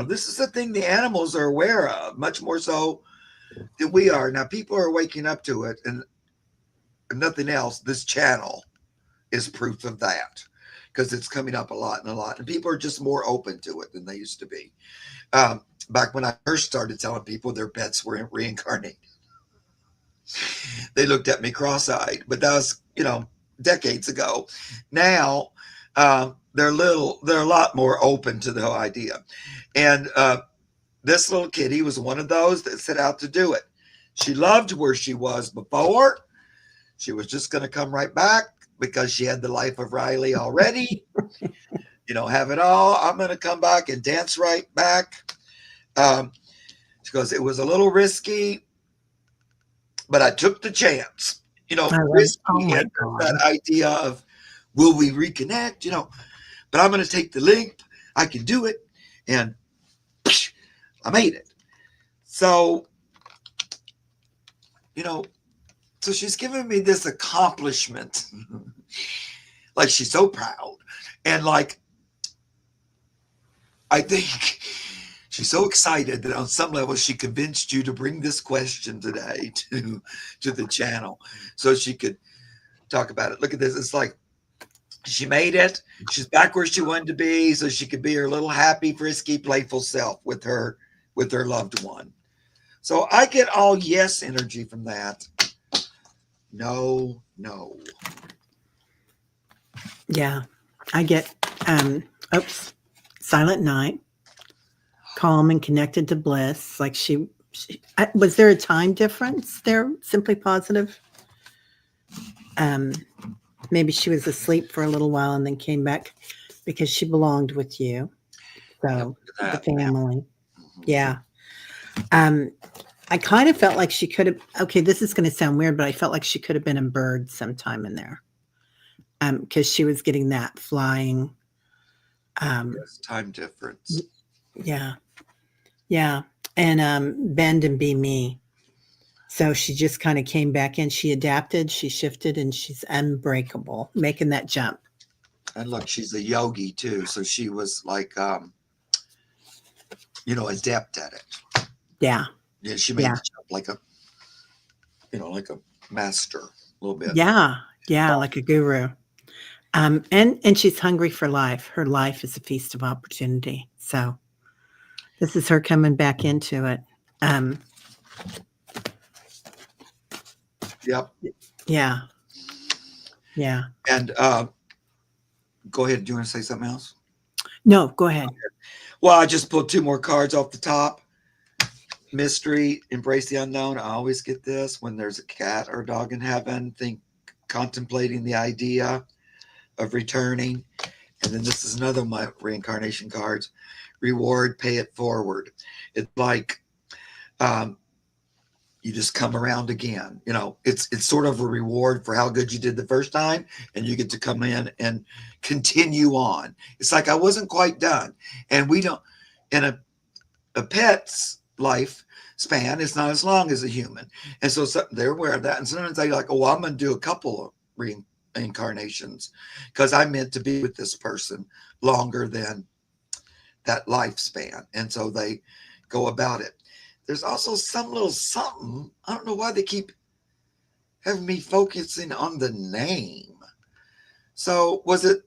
This is the thing the animals are aware of, much more so than we are. Now, people are waking up to it, and if nothing else, this channel is proof of that because it's coming up a lot and a lot, and people are just more open to it than they used to be. Back when I first started telling people their pets were reincarnated, they looked at me cross-eyed, but that was, decades ago. Now, they're a lot more open to the whole idea. And this little kitty was one of those that set out to do it. She loved where she was before. She was just going to come right back because she had the life of Riley already. Have it all. I'm going to come back and dance right back. She goes, it was a little risky, but I took the chance. Risky and that idea of, will we reconnect? But I'm going to take the leap. I can do it. And I made it. So you know, so she's giving me this accomplishment. Like she's so proud. And like, I think she's so excited that on some level she convinced you to bring this question today to the channel so she could talk about it. Look at this. It's like she made it. She's back where she wanted to be, so she could be her little happy, frisky, playful self with her loved one. So I get all yes energy from that. No, no. Yeah. I get oops, silent night, calm and connected to bliss. Like was there a time difference there? Simply positive. Um, maybe she was asleep for a little while and then came back because she belonged with you. Yep, So look the at that. family. Yeah. Um, I kind of felt like she could have. Okay, this is going to sound weird, but I felt like she could have been a bird sometime in there. Because she was getting that flying. Yes, time difference. Yeah, yeah, and bend and be me. So she just kind of came back in. She adapted, she shifted, and she's unbreakable, making that jump. And look, she's a yogi too, so she was like, adept at it. Yeah, Yeah, she made yeah, the jump like like a master a little bit. yeah, yeah, like a guru. And she's hungry for life. Her life is a feast of opportunity. So this is her coming back into it. Um, Yep. yeah, yeah. And go ahead. Do you want to say something else? No, go ahead. Well, I just pulled two more cards off the top. Mystery, embrace the unknown. I always get this when there's a cat or a dog in heaven. Think contemplating the idea of returning. And then this is another of my reincarnation cards. Reward, pay it forward. It's like you just come around again. It's sort of a reward for how good you did the first time, and you get to come in and continue on. It's like I wasn't quite done, and we don't. In a pet's life span, it's not as long as a human, and so they're aware of that. And sometimes they like, oh, I'm going to do a couple of reincarnations because I meant to be with this person longer than that lifespan, and so they go about it. There's also some little something. I don't know why they keep having me focusing on the name. So was it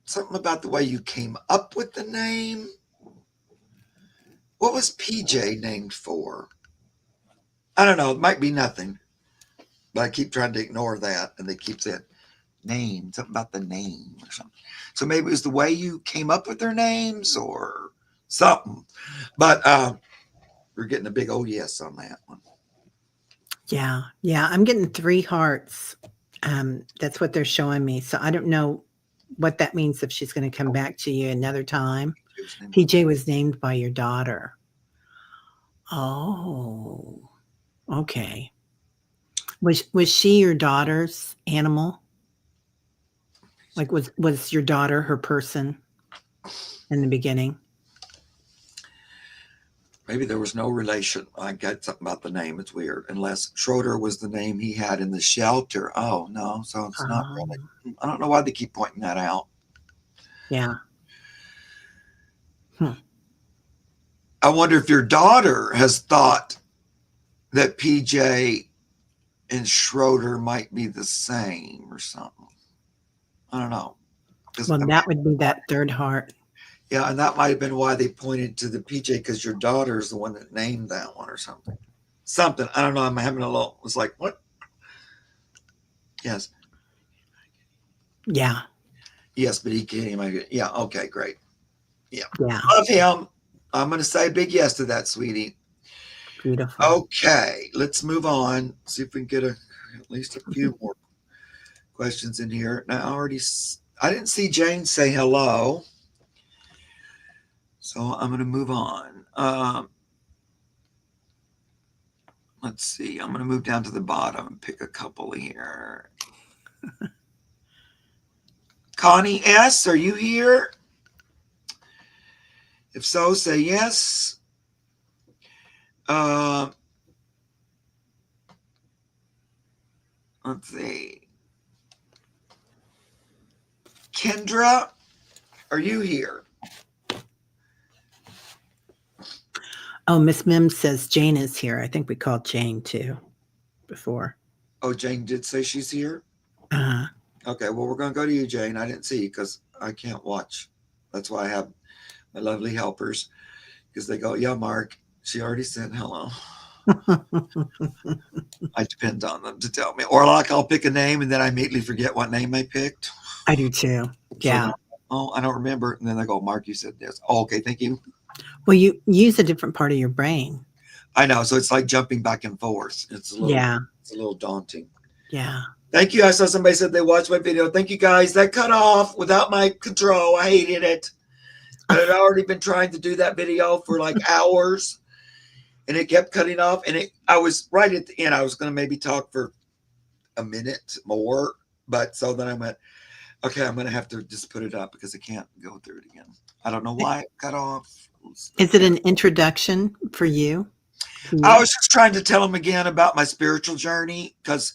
something about the way you came up with the name? What was PJ named for? I don't know. It might be nothing, but I keep trying to ignore that, and they keep saying name, something about the name or something. So maybe it was the way you came up with their names or something. But we're getting a big oh yes on that one. Yeah, yeah. I'm getting 3 hearts. That's what they're showing me. So I don't know what that means if she's going to come back to you another time. PJ was named by your daughter. Oh, okay. Was she your daughter's animal? Like was your daughter her person in the beginning? Maybe there was no relation. I got something about the name. It's weird. Unless Schroeder was the name he had in the shelter. Oh, no. So it's not really. I don't know why they keep pointing that out. Yeah. Hmm. I wonder if your daughter has thought that PJ and Schroeder might be the same or something. I don't know. Well, that would be that 3rd heart. Yeah, and that might have been why they pointed to the PJ because your daughter is the one that named that one or something. Something. I don't know. I'm having a little. It's like, what? Yes. Yeah. Yes, but he came. Yeah. Okay. Great. Yeah. Yeah. Love him. I'm going to say a big yes to that, sweetie. Beautiful. Okay. Let's move on. See if we can get at least a few more questions in here. Now, I didn't see Jane say hello. So I'm going to move on. Let's see. I'm going to move down to the bottom and pick a couple here. Connie S., are you here? If so, say yes. Let's see. Kendra, are you here? Oh, Miss Mims says Jane is here. I think we called Jane too before. Oh, Jane did say she's here. Uh, Okay, well, we're going to go to you, Jane. I didn't see you because I can't watch. That's why I have my lovely helpers because they go, yeah, Mark, she already said hello. I depend on them to tell me. Or like I'll pick a name and then I immediately forget what name I picked. I do too. So Yeah. then, oh, I don't remember. And then they go, Mark, you said this. Oh, okay, thank you. Well, you use a different part of your brain. I know. So it's like jumping back and forth. Yeah. It's a little daunting. Yeah. Thank you. I saw somebody said they watched my video. Thank you guys. That cut off without my control. I hated it. I had already been trying to do that video for like hours and it kept cutting off. And I was right at the end. I was going to maybe talk for a minute more. But so then I went, okay, I'm going to have to just put it up because I can't go through it again. I don't know why it cut off. Is it an introduction for you? I was just trying to tell them again about my spiritual journey because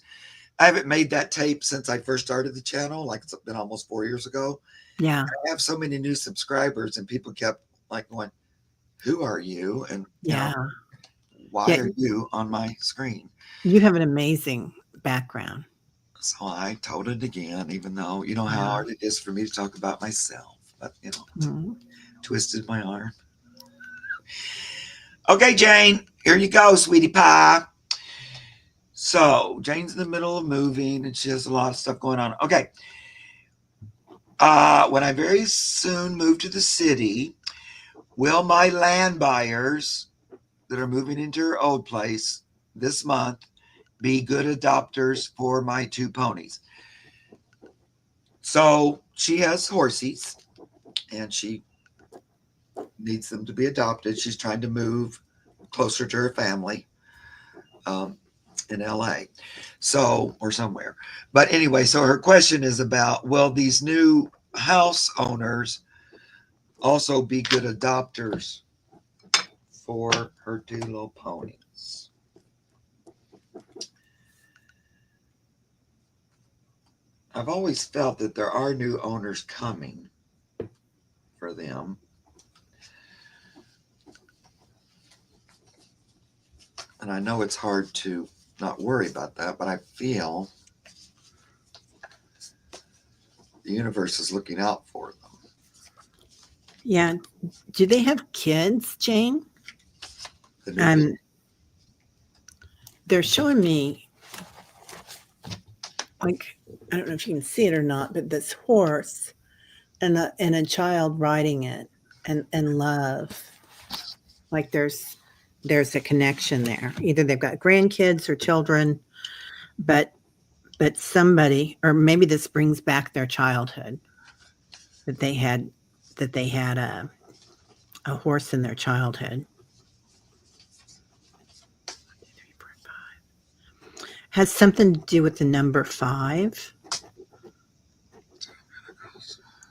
I haven't made that tape since I first started the channel. Like it's been almost 4 years ago. Yeah. I have so many new subscribers and people kept like going, who are you? And Yeah. Why are you on my screen? You have an amazing background. So I told it again, even though you know how hard it is for me to talk about myself, but twisted my arm. Okay, Jane, here you go, sweetie pie. So Jane's in the middle of moving and she has a lot of stuff going on. Okay. When I very soon move to the city, will my land buyers that are moving into her old place this month be good adopters for my 2 ponies? So she has horsies and she needs them to be adopted. She's trying to move closer to her family in LA. So, or somewhere. But anyway, so her question is about, will these new house owners also be good adopters for her 2 little ponies? I've always felt that there are new owners coming for them. And I know it's hard to not worry about that, but I feel the universe is looking out for them. Yeah. Do they have kids, Jane? They're showing me, like, I don't know if you can see it or not, but this horse and a child riding it and love. Like there's a connection there. Either they've got grandkids or children, but somebody, or maybe this brings back their childhood, that they had a horse in their childhood. Has something to do with the number 5.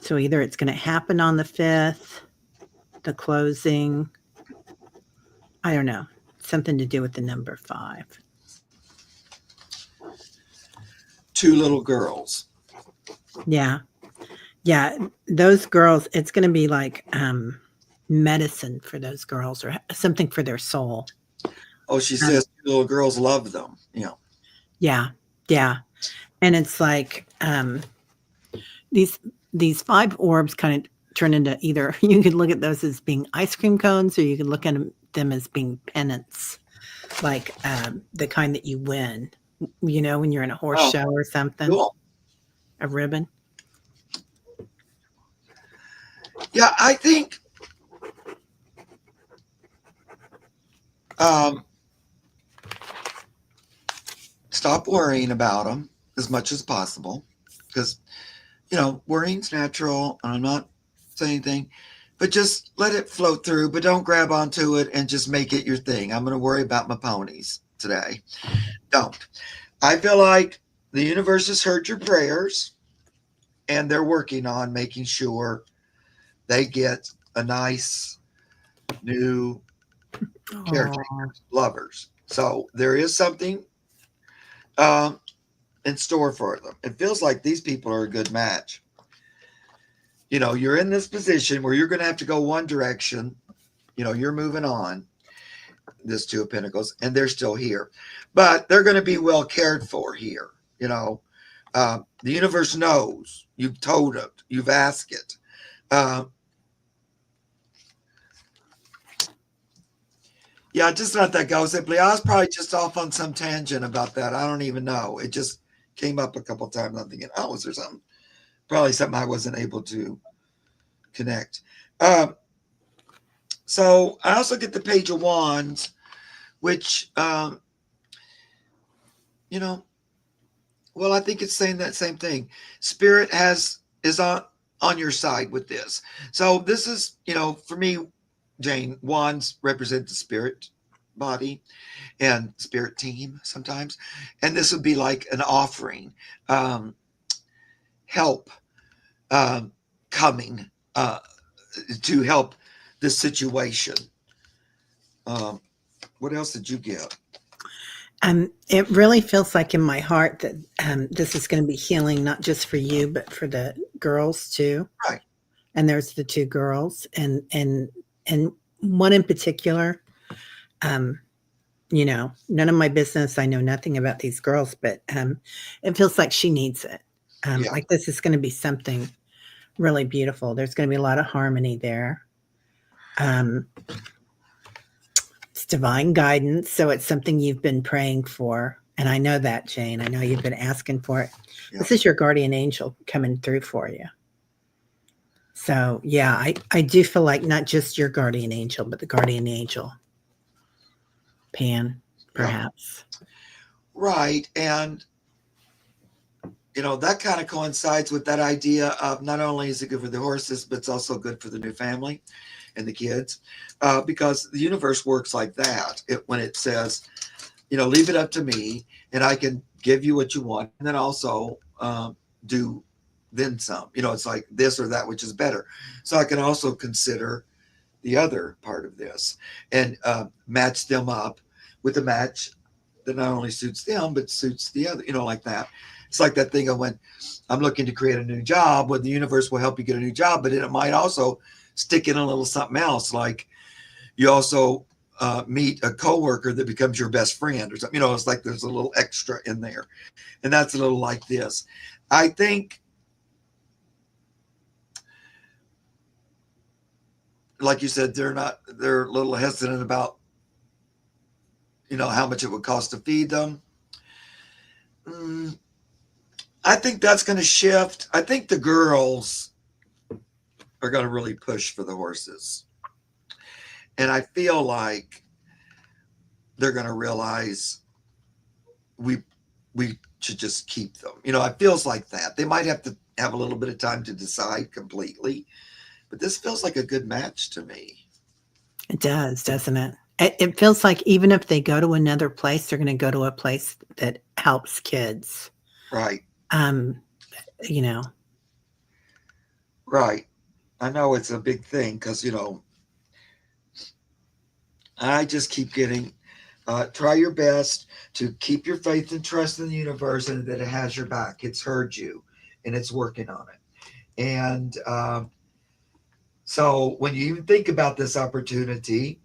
So either it's going to happen on the 5th, the closing, I don't know, something to do with the number 5. 2 little girls. Yeah. Yeah. Those girls, it's going to be like medicine for those girls or something for their soul. Oh, she says 2 little girls love them. Yeah. Yeah. And it's like these 5 orbs kind of turn into either, you could look at those as being ice cream cones or you could look at them as being pennants, like the kind that you win, when you're in a horse show or something. Cool. A ribbon. Yeah, I think stop worrying about them as much as possible because, worrying's natural and I'm not saying anything, but just let it flow through, but don't grab onto it and just make it your thing. I'm going to worry about my ponies today. Don't. I feel like the universe has heard your prayers and they're working on making sure they get a nice new caretakers, lovers. So there is something in store for them. It feels like these people are a good match. You're in this position where you're going to have to go one direction. You're moving on, this Two of Pentacles, and they're still here. But they're going to be well cared for here. The universe knows. You've told it. You've asked it. Yeah, just let that go simply. I was probably just off on some tangent about that. I don't even know. It just came up a couple of times. I'm thinking, oh, was there something? Probably something I wasn't able to connect. So I also get the Page of Wands, which, well, I think it's saying that same thing. Spirit is on your side with this. So this is, for me, Jane, wands represent the spirit body and spirit team sometimes. And this would be like an offering, help coming to help this situation. What else did you get? It really feels like in my heart that this is going to be healing, not just for you, but for the girls too. Right. And there's the two girls, and one in particular. None of my business. I know nothing about these girls, but it feels like she needs it. Yeah. Like this is going to be something really beautiful. There's going to be a lot of harmony there. It's divine guidance, so it's something you've been praying for, and I know that, Jane. I know you've been asking for it. Yeah. This is your guardian angel coming through for you. So yeah, I do feel like not just your guardian angel, but the guardian angel, Pan, perhaps. Right, and that kind of coincides with that idea of not only is it good for the horses, but it's also good for the new family and the kids, because the universe works like that. When it says, leave it up to me, and I can give you what you want, and then also do then some. It's like this or that, which is better. So I can also consider the other part of this and match them up with a match that not only suits them, but suits the other, like that. It's like that thing of when I'm looking to create a new job, well, the universe will help you get a new job, but it might also stick in a little something else. Like you also meet a coworker that becomes your best friend or something. It's like there's a little extra in there. And that's a little like this. I think, like you said, they're a little hesitant about, how much it would cost to feed them. I think that's going to shift. I think the girls are going to really push for the horses. And I feel like they're going to realize we should just keep them. It feels like that. They might have to have a little bit of time to decide completely, but this feels like a good match to me. It does, doesn't it? It feels like even if they go to another place, they're going to go to a place that helps kids. Right. Right. I know it's a big thing because, I just keep getting, try your best to keep your faith and trust in the universe and that it has your back. It's heard you and it's working on it. And so when you even think about this opportunity,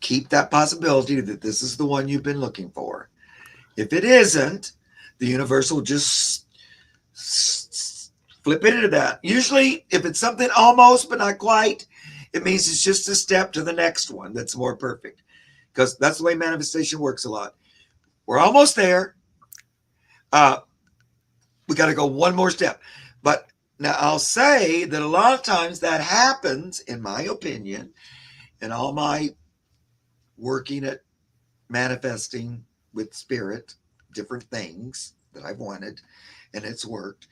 keep that possibility that this is the one you've been looking for. If it isn't, the universe will just flip it into that. Usually, if it's something almost but not quite, it means it's just a step to the next one that's more perfect. Because that's the way manifestation works a lot. We're almost there. We got to go one more step. But now I'll say that a lot of times that happens, in my opinion, in all my working at manifesting with spirit, different things that I've wanted, and it's worked,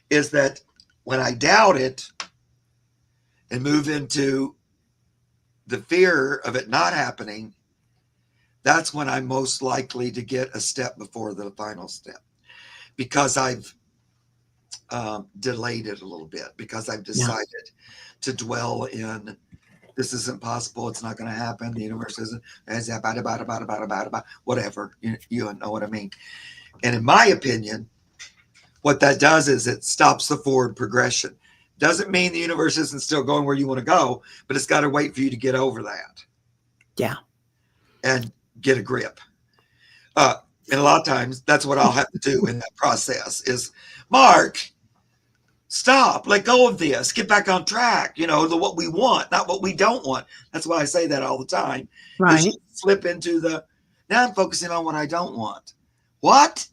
is that when I doubt it and move into the fear of it not happening, that's when I'm most likely to get a step before the final step, because I've delayed it a little bit, because I've decided to dwell in This isn't possible. It's not going to happen. The universe isn't, whatever. You know what I mean? And in my opinion, what that does is it stops the forward progression. Doesn't mean the universe isn't still going where you want to go, but it's got to wait for you to get over that. Yeah. And get a grip. And a lot of times that's what I'll have to do in that process is, Mark, stop, let go of this, get back on track, what we want, not what we don't want. That's why I say that all the time. Because you Right. slip into now I'm focusing on what I don't want. What?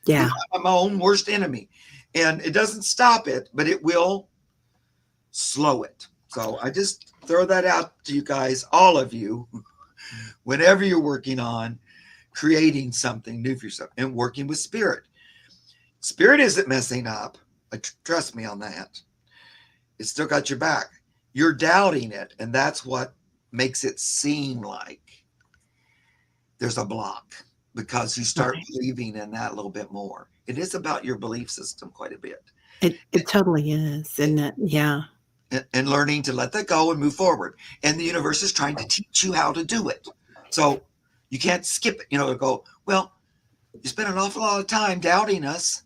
Yeah. I'm my own worst enemy. And it doesn't stop it, but it will slow it. So I just throw that out to you guys, all of you, whenever you're working on creating something new for yourself and working with spirit. Spirit isn't messing up. Trust me on that. It's still got your back. You're doubting it, and that's what makes it seem like there's a block, because you start believing in that a little bit more. It is about your belief system quite a bit. It totally is, isn't it? Yeah. And learning to let that go and move forward. And the universe is trying to teach you how to do it. So you can't skip it, go, well, you spend an awful lot of time doubting us.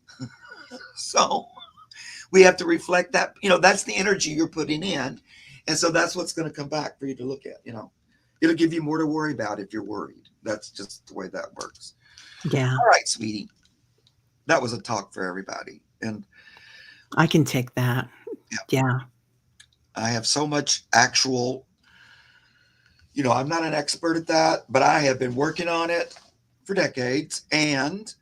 So we have to reflect that, that's the energy you're putting in. And so that's what's going to come back for you to look at, it'll give you more to worry about if you're worried. That's just the way that works. Yeah. All right, sweetie. That was a talk for everybody. And I can take that. Yeah. I have so much actual, I'm not an expert at that, but I have been working on it for decades, and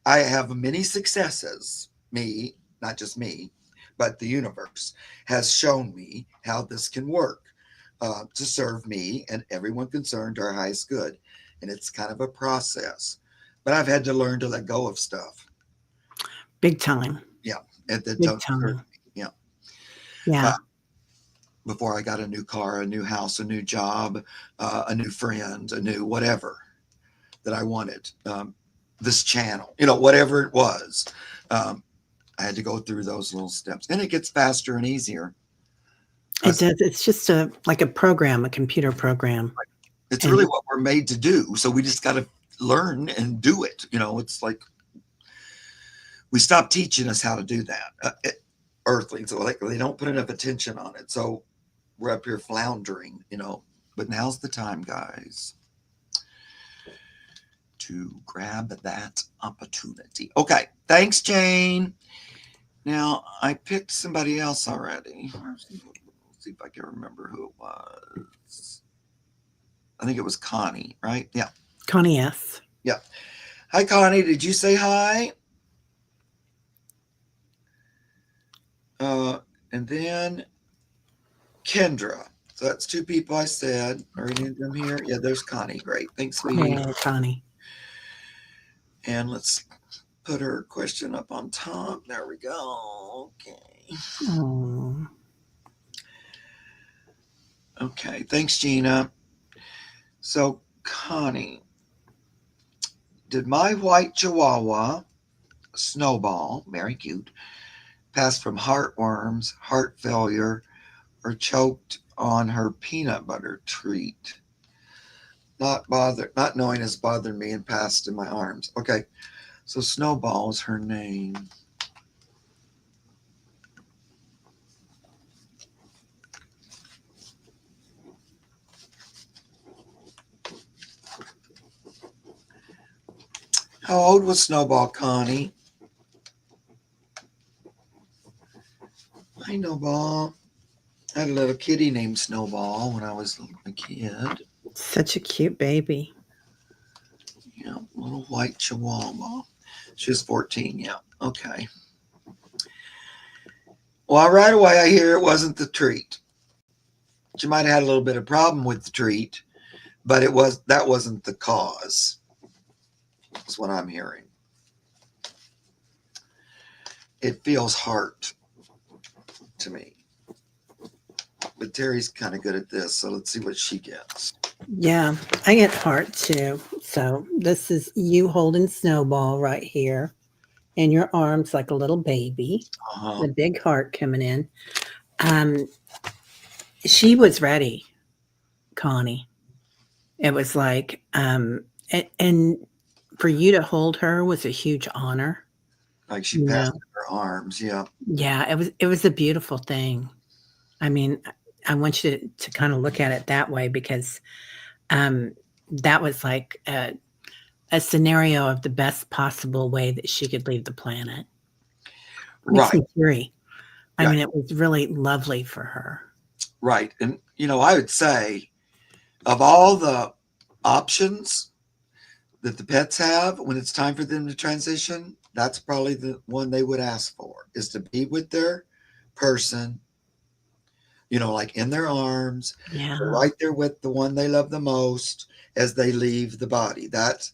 I have many successes. Me, not just me, but the universe has shown me how this can work to serve me and everyone concerned to our highest good. And it's kind of a process, but I've had to learn to let go of stuff. Big time. Yeah. And that Big don't serve time. me. Yeah. Yeah. Before I got a new car, a new house, a new job, a new friend, a new whatever that I wanted, this channel, whatever it was. I had to go through those little steps, and it gets faster and easier. It does. It's just like a program, a computer program. It's really what we're made to do. So we just got to learn and do it. It's like we stop teaching us how to do that. Earthlings, so like they don't put enough attention on it. So we're up here floundering, but now's the time, guys, to grab that opportunity. Okay. Thanks, Jane. Now, I picked somebody else already. Let's see if I can remember who it was. I think it was Connie, right? Yeah. Connie S. Yeah. Hi, Connie. Did you say hi? And then Kendra. So that's two people I said. Are any of them here? Yeah, there's Connie. Great. Thanks, sweetie. Hey, Connie. And let's put her question up on top. There we go. Okay. Oh. Okay. Thanks, Gina. So, Connie, did my white Chihuahua, Snowball, very cute, pass from heartworms, heart failure, or choked on her peanut butter treat? Not knowing has bothered me and passed in my arms. Okay. So Snowball is her name. How old was Snowball, Connie? Hi, Snowball. I had a little kitty named Snowball when I was a kid. Such a cute baby. Yeah, little white Chihuahua. She was 14. Yeah. Okay. Well, right away I hear it wasn't the treat. She might have had a little bit of problem with the treat, but that wasn't the cause. That's what I'm hearing. It feels heart to me. But Teri's kind of good at this, so let's see what she gets. Yeah, I get heart too. So this is you holding Snowball right here in your arms like a little baby. The big heart coming in. She was ready. Connie. It was like, and for you to hold her was a huge honor. Like she You passed know, in her arms. Yeah. yeah, it was a beautiful thing. I mean, I want you to kind of look at it that way because um, that was like a scenario of the best possible way that she could leave the planet. Makes Right. me teary. I Right. mean, it was really lovely for her. Right. And, I would say of all the options that the pets have when it's time for them to transition, that's probably the one they would ask for is to be with their person, like in their arms, Yeah, right there with the one they love the most as they leave the body. That's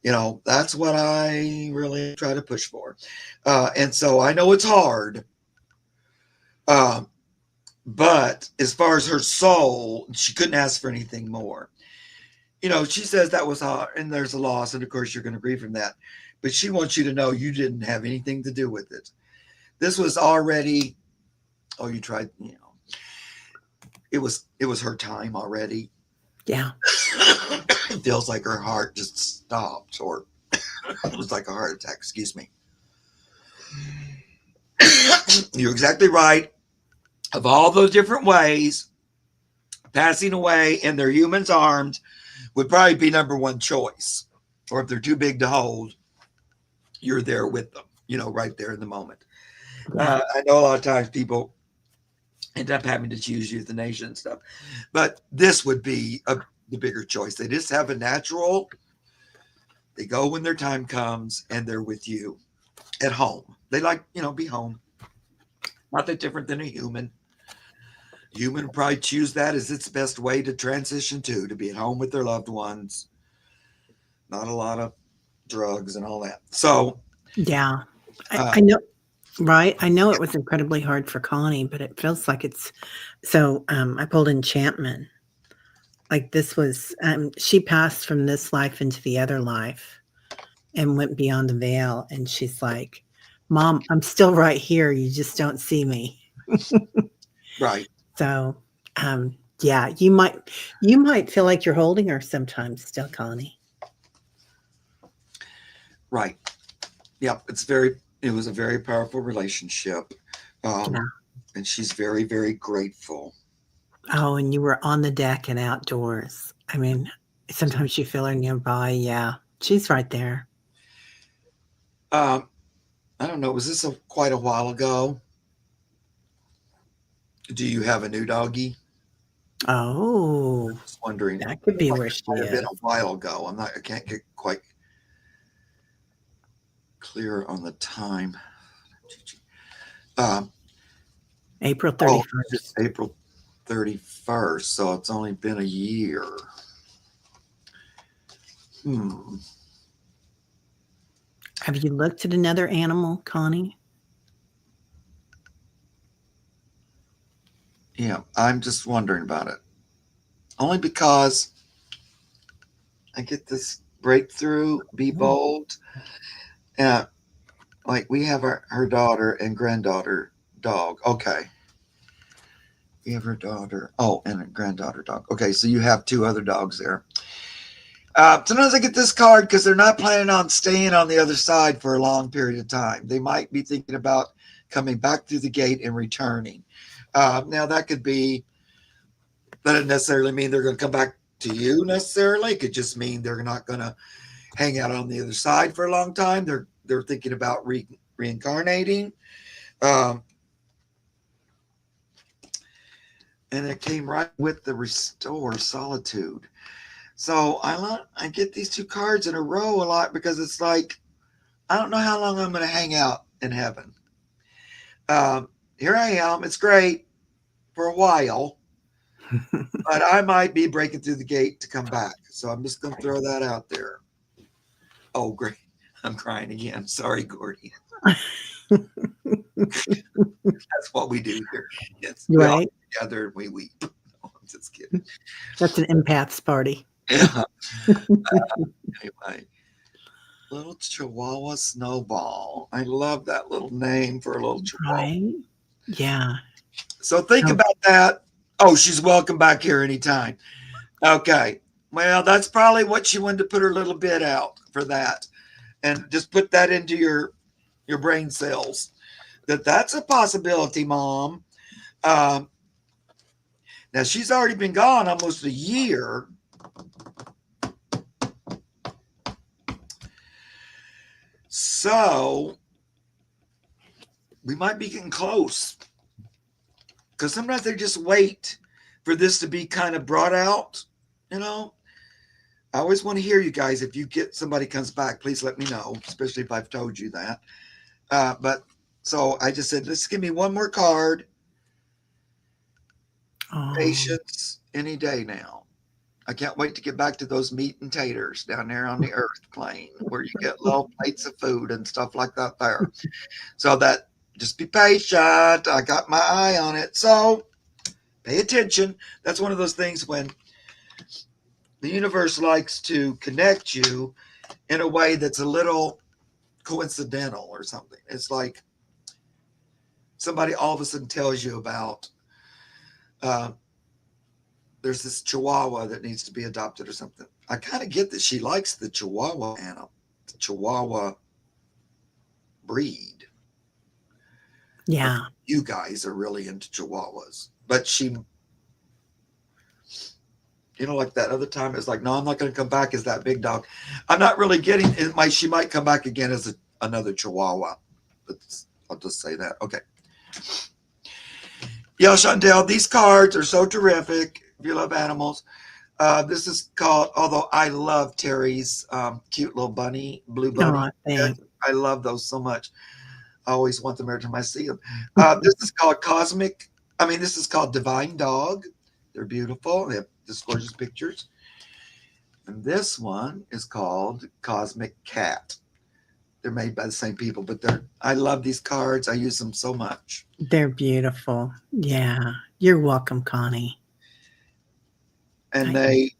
what I really try to push for. And so I know it's hard. Um, but as far as her soul, she couldn't ask for anything more. She says that was hard and there's a loss. And of course, you're going to grieve from that. But she wants you to know you didn't have anything to do with it. This was already, oh, you tried, it was her time already. yeah, It feels like her heart just stopped, or it was like a heart attack. Excuse me. You're exactly right. Of all those different ways, passing away in their human's arms would probably be number one choice. Or if they're too big to hold, you're there with them, right there in the moment. yeah, I know a lot of times people end up having to choose euthanasia and stuff, but this would be the bigger choice. They just have a natural, they go when their time comes and they're with you at home. They like, be home. Not that different than a human. Human would probably choose that as its best way to transition to be at home with their loved ones. Not a lot of drugs and all that. So, yeah. uh, I know, right? I know it was incredibly hard for Connie, but it feels like it's so. I pulled enchantment. Like this was, she passed from this life into the other life and went beyond the veil. And she's like, "Mom, I'm still right here. You just don't see me." right, So, yeah, you might feel like you're holding her sometimes still, Connie. right. Yeah, it was a very powerful relationship. Um, Yeah. and she's very, very grateful. Oh, and you were on the deck and outdoors. I mean, sometimes you feel her nearby. Yeah, she's right there. Um, I don't know. Was this quite a while ago? Do you have a new doggy? Oh, Just wondering. that could be Like where it she might have been is. a while ago. I can't get quite clear on the time. Um, April oh, it's 31st. April 31st, so it's only been a year. Hmm. Have you looked at another animal, Connie? Yeah, I'm just wondering about it. Only because I get this breakthrough, be Oh, bold. And like we have her daughter and granddaughter dog. Okay. We have her daughter. Oh, and a granddaughter dog. Okay, so you have two other dogs there. Sometimes I get this card because they're not planning on staying on the other side for a long period of time. They might be thinking about coming back through the gate and returning. Now, that could be, that doesn't necessarily mean they're going to come back to you necessarily. It could just mean they're not going to hang out on the other side for a long time. They're thinking about reincarnating. Um, and it came right with the restore solitude. So I get these two cards in a row a lot because it's like I don't know how long I'm going to hang out in heaven. Here I am. It's great for a while, but I might be breaking through the gate to come back. So I'm just going to throw that out there. Oh, great. I'm crying again. Sorry, Gordy. That's what we do here. Yes, we all right. get together and we weep. No, I'm just kidding. That's an empath's party. Yeah. Anyway, little Chihuahua Snowball. I love that little name for a little Chihuahua. Right. Yeah. So think Oh, about that. Oh, she's welcome back here anytime. Okay. Well, that's probably what she wanted to put her little bit out for that. And just put that into your brain cells. That's a possibility, Mom. Um, Now she's already been gone almost a year. So we might be getting close. Because sometimes they just wait for this to be kind of brought out. You know, I always want to hear you guys. If you get somebody comes back, please let me know, especially if I've told you that. But so I just said, let's give me one more card. Oh, Patience any day now. I can't wait to get back to those meat and taters down there on the earth plane where you get little plates of food and stuff like that there. So that just be patient. I got my eye on it. So pay attention. That's one of those things when the universe likes to connect you in a way that's a little coincidental or something. It's like somebody all of a sudden tells you about uh, there's this chihuahua that needs to be adopted or something. I kind of get that she likes the chihuahua animal, the chihuahua breed. But yeah. you guys are really into chihuahuas. But she, like that other time, it's like, no, I'm not going to come back as that big dog. I'm not really getting it. She might come back again as another chihuahua. But I'll just say that. Okay. Yeah, Chantel, these cards are so terrific. If you love animals, this is called, although I love Teri's cute little bunny, blue bunny. Oh, thanks. I love those so much. I always want them every time I see them. This is called this is called Divine Dog. They're beautiful. They have this gorgeous pictures. And this one is called Cosmic Cat. They're made by the same people, but I love these cards. I use them so much. They're beautiful. Yeah. You're welcome, Connie. And I,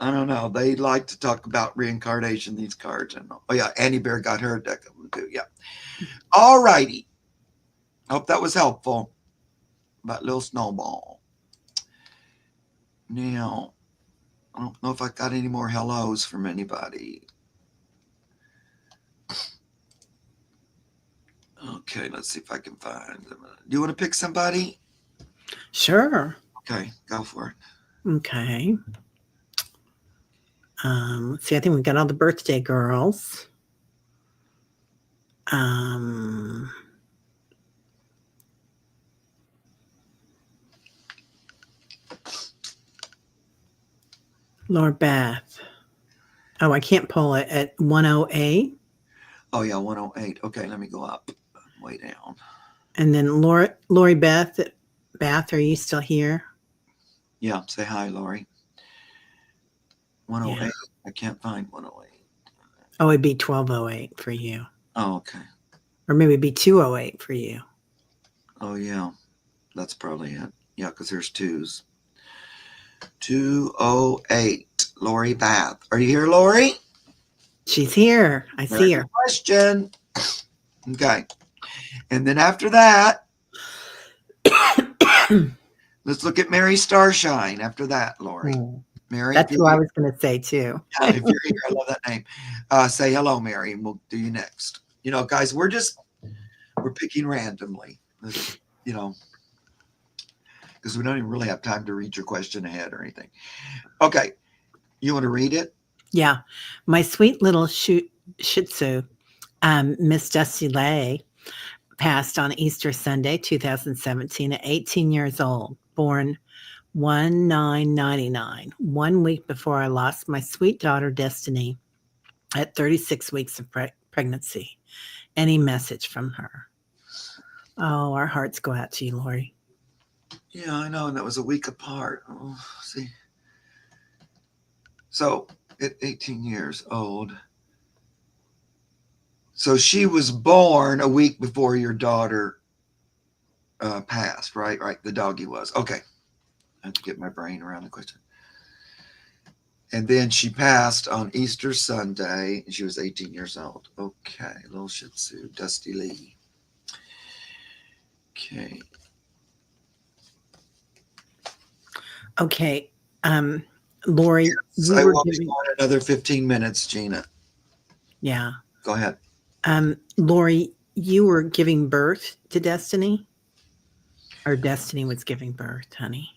I don't know, they like to talk about reincarnation, these cards. And oh yeah, Annie Bear got her deck of them too. Yeah. All righty. Hope that was helpful. About little snowball. Now, I don't know if I got any more hellos from anybody. Okay, let's see if I can find them. Do you want to pick somebody? sure. Okay, go for it. Okay. Let's see, I think we got all the birthday girls. Um, Laura Beth. Oh, I can't pull it at 108. Oh yeah, 108. Okay, let me go up. Way down. And then Lori Beth. Beth, are you still here? Yeah, say hi, Lori. Yeah. 108. I can't find 108. Oh, it'd be 1208 for you. Oh, okay. Or maybe it'd be 208 for you. Oh yeah, that's probably it. Yeah, because there's twos. 208. Lori Bath. Are you here, Lori? She's here. I see There's her. a question. Okay. And then after that, let's look at Mary Starshine after that, Lori. Mary, if That's you're who I here, was going to say too. if you're here, I love that name. Say hello, Mary, and we'll do you next. Guys, we're picking randomly, because we don't even really have time to read your question ahead or anything. Okay. You want to read it? Yeah. My sweet little Shih Tzu, Miss Dusty Lay, passed on Easter Sunday, 2017, at 18 years old, born 1/9/99, 1 week before I lost my sweet daughter Destiny at 36 weeks of pregnancy. Any message from her? Oh, our hearts go out to you, Lori. Yeah, I know. And that was a week apart. Oh, see. So at 18 years old. So she was born a week before your daughter passed, right? Right. The doggy was. Okay. I have to get my brain around the question. And then she passed on Easter Sunday. And she was 18 years old. Okay. Little Shih Tzu, Dusty Lee. Okay. Okay. Lori, you I were will be giving, on another 15 minutes, Gina. yeah. Go ahead. Lori, you were giving birth to Destiny, or Destiny was giving birth, honey.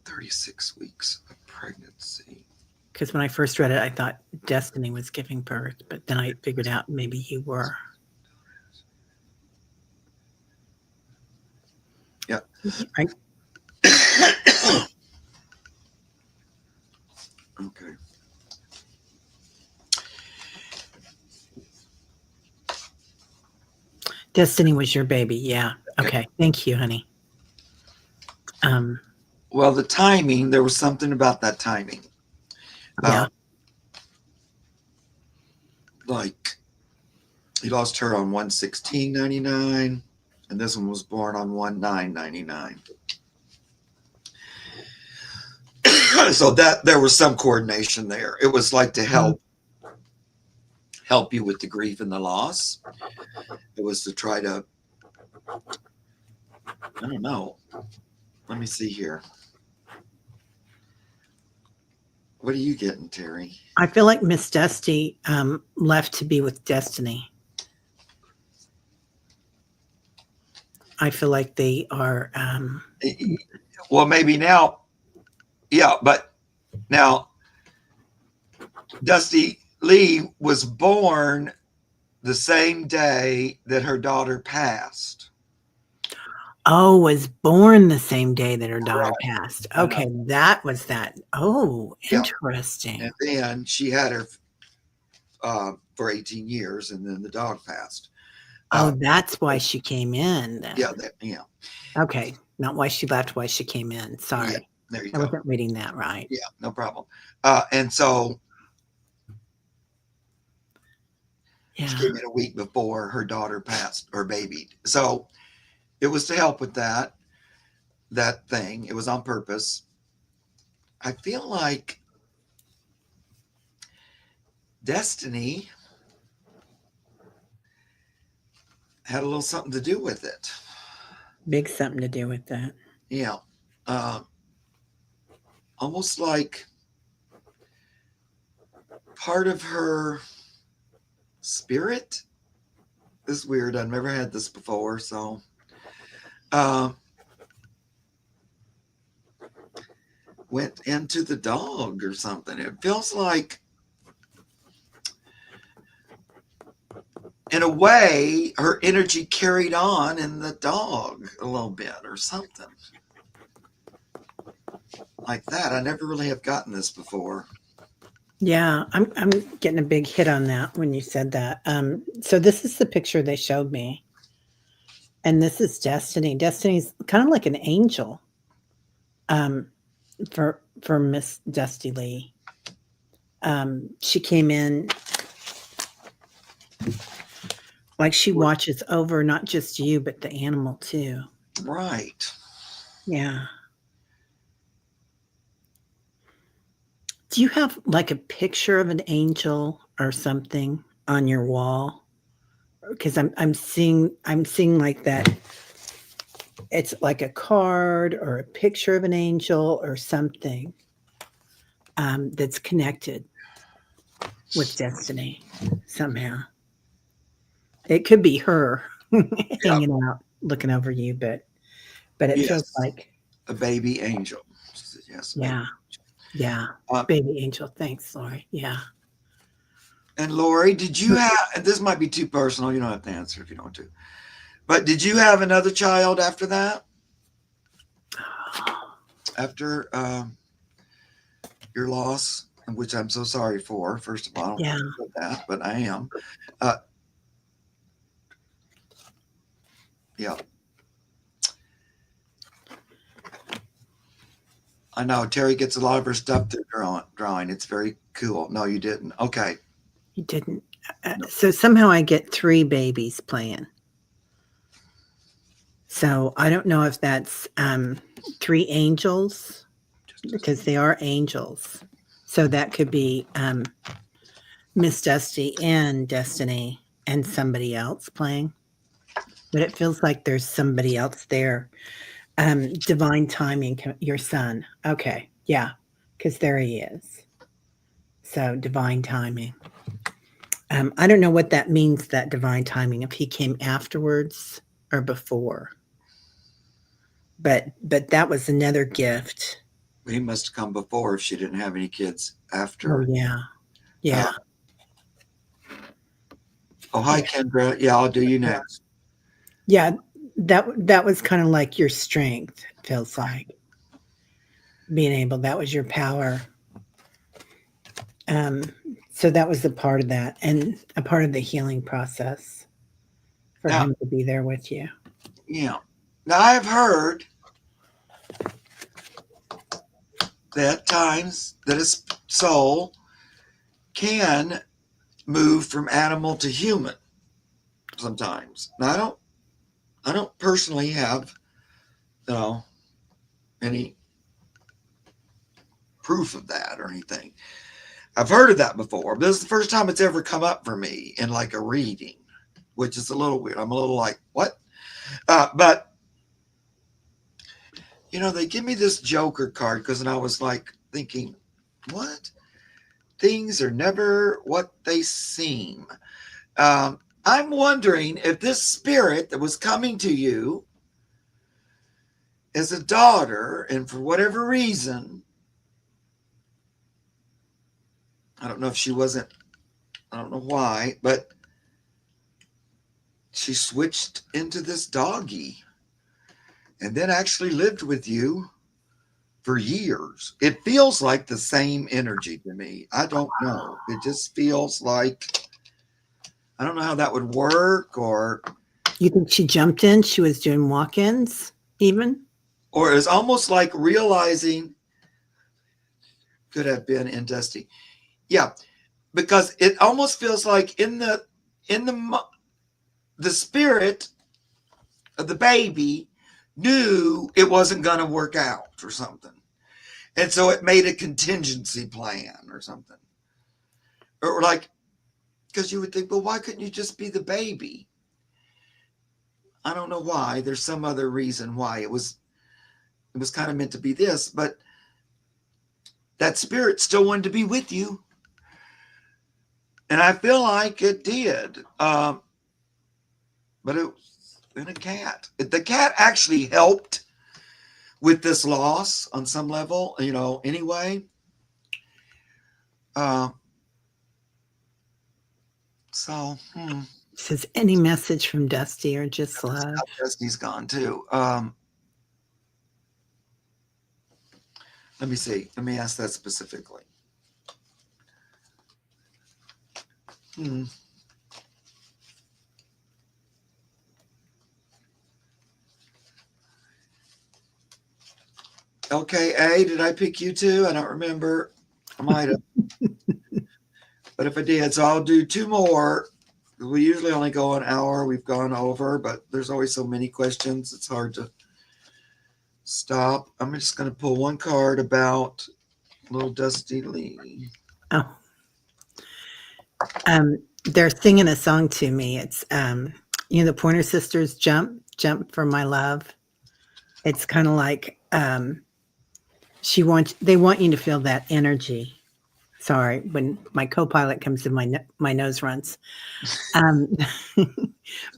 36 weeks of pregnancy. Because when I first read it, I thought Destiny was giving birth, but then I figured out maybe you were. Yeah. Right? Okay. Destiny was your baby. Yeah. Okay. Okay. Thank you, honey. Um, Well, the timing, there was something about that timing. yeah. Like, he lost her on 1/16/99, and this one was born on 1/9/99. So that there was some coordination there. It was like to help you with the grief and the loss. It was to try to, I don't know. Let me see here. What are you getting, Teri? I feel like Miss Dusty left to be with Destiny. I feel like they are. Well, maybe now, yeah, but now Dusty Lee was born the same day that her daughter passed. Oh, was born the same day that her daughter Right. passed. Okay, that was that. Oh, Yeah. interesting. And then she had her for 18 years, and then the dog passed. Oh, that's why she came in then. Yeah. Okay, not why she left, why she came in. Sorry. Yeah, there you I go. wasn't reading that right. Yeah, no problem. And so Yeah. she came in a week before her daughter passed or babied. So it was to help with that thing. It was on purpose. I feel like Destiny had a little something to do with it. Big something to do with that. Yeah. Uh, Almost like part of her spirit. This is weird. I've never had this before. So went into the dog or something. It feels like, in a way, her energy carried on in the dog a little bit or something like that. I never really have gotten this before. Yeah, I'm getting a big hit on that when you said that. So this is the picture they showed me. And this is Destiny. Destiny's kind of like an angel. Um, for Miss Dusty Lee. She came in like she watches over not just you but the animal too. Right. Yeah. Do you have like a picture of an angel or something on your wall? Because I'm seeing like that. It's like a card or a picture of an angel or something that's connected with Destiny somehow. It could be her hanging out, looking over you, but it feels Yes. like A baby angel. Yes. yeah, yeah, baby angel. Thanks, Lori. Yeah. And Lori, did you have? This might be too personal. You don't have to answer if you don't want to. But did you have another child after that? After your loss, which I'm so sorry for. First of all, I don't Yeah. know that, but I am. Yeah. I know Teri gets a lot of her stuff through drawing. It's very cool. No, you didn't. Okay. You didn't. So somehow I get 3 babies playing. So I don't know if that's 3 angels because they are angels. So that could be Miss Dusty and Destiny and somebody else playing. But it feels like there's somebody else there. Divine timing, your son. Okay. Yeah, because there he is. So divine timing. I don't know what that means, that divine timing, if he came afterwards or before. But that was another gift. He must have come before if she didn't have any kids Oh after. yeah. Yeah. Uh, oh, hi, Yeah. Kendra. Yeah, I'll do you Yeah. next. Yeah. That was kind of like your strength, feels like. Being able, that was your power. Um, so that was a part of that and a part of the healing process for Now, him to be there with you. yeah. Now, I've heard that times that a soul can move from animal to human sometimes. Now, I don't personally have, you know, any proof of that or anything. I've heard of that before, but this is the first time it's ever come up for me in like a reading, which is a little weird. I'm a little like, what? But they give me this Joker card because I was like thinking, what? Things are never what they seem. I'm wondering if this spirit that was coming to you is a daughter, and for whatever reason, I don't know if she wasn't, I don't know why, but she switched into this doggy and then actually lived with you for years. It feels like the same energy to me. I don't know. It just feels like, I don't know how that would work, You think she jumped in? She was doing walk-ins, even. or it's almost like realizing could have been in Dusty. Yeah, because it almost feels like in the spirit of the baby knew it wasn't going to work out or something, and so it made a contingency plan or something, or like, because you would think, well, why couldn't you just be the baby? I don't know why. There's some other reason why it was kind of meant to be this, but that spirit still wanted to be with you, and I feel like it did. But it was in a cat. The cat actually helped with this loss on some level, anyway. Uh, so, Says any message from Dusty or just love. Dusty's gone too. Let me see. Let me ask that specifically. Hmm. Okay, A, did I pick you too? I don't remember. I might have. But if I did, so I'll do two more. We usually only go an hour. We've gone over, but there's always so many questions. It's hard to stop. I'm just going to pull one card about little Dusty Lee. Oh, they're singing a song to me. It's the Pointer Sisters, "Jump, Jump for My Love." It's kind of like they want you to feel that energy. Sorry, when my co-pilot comes in, my nose runs. Um,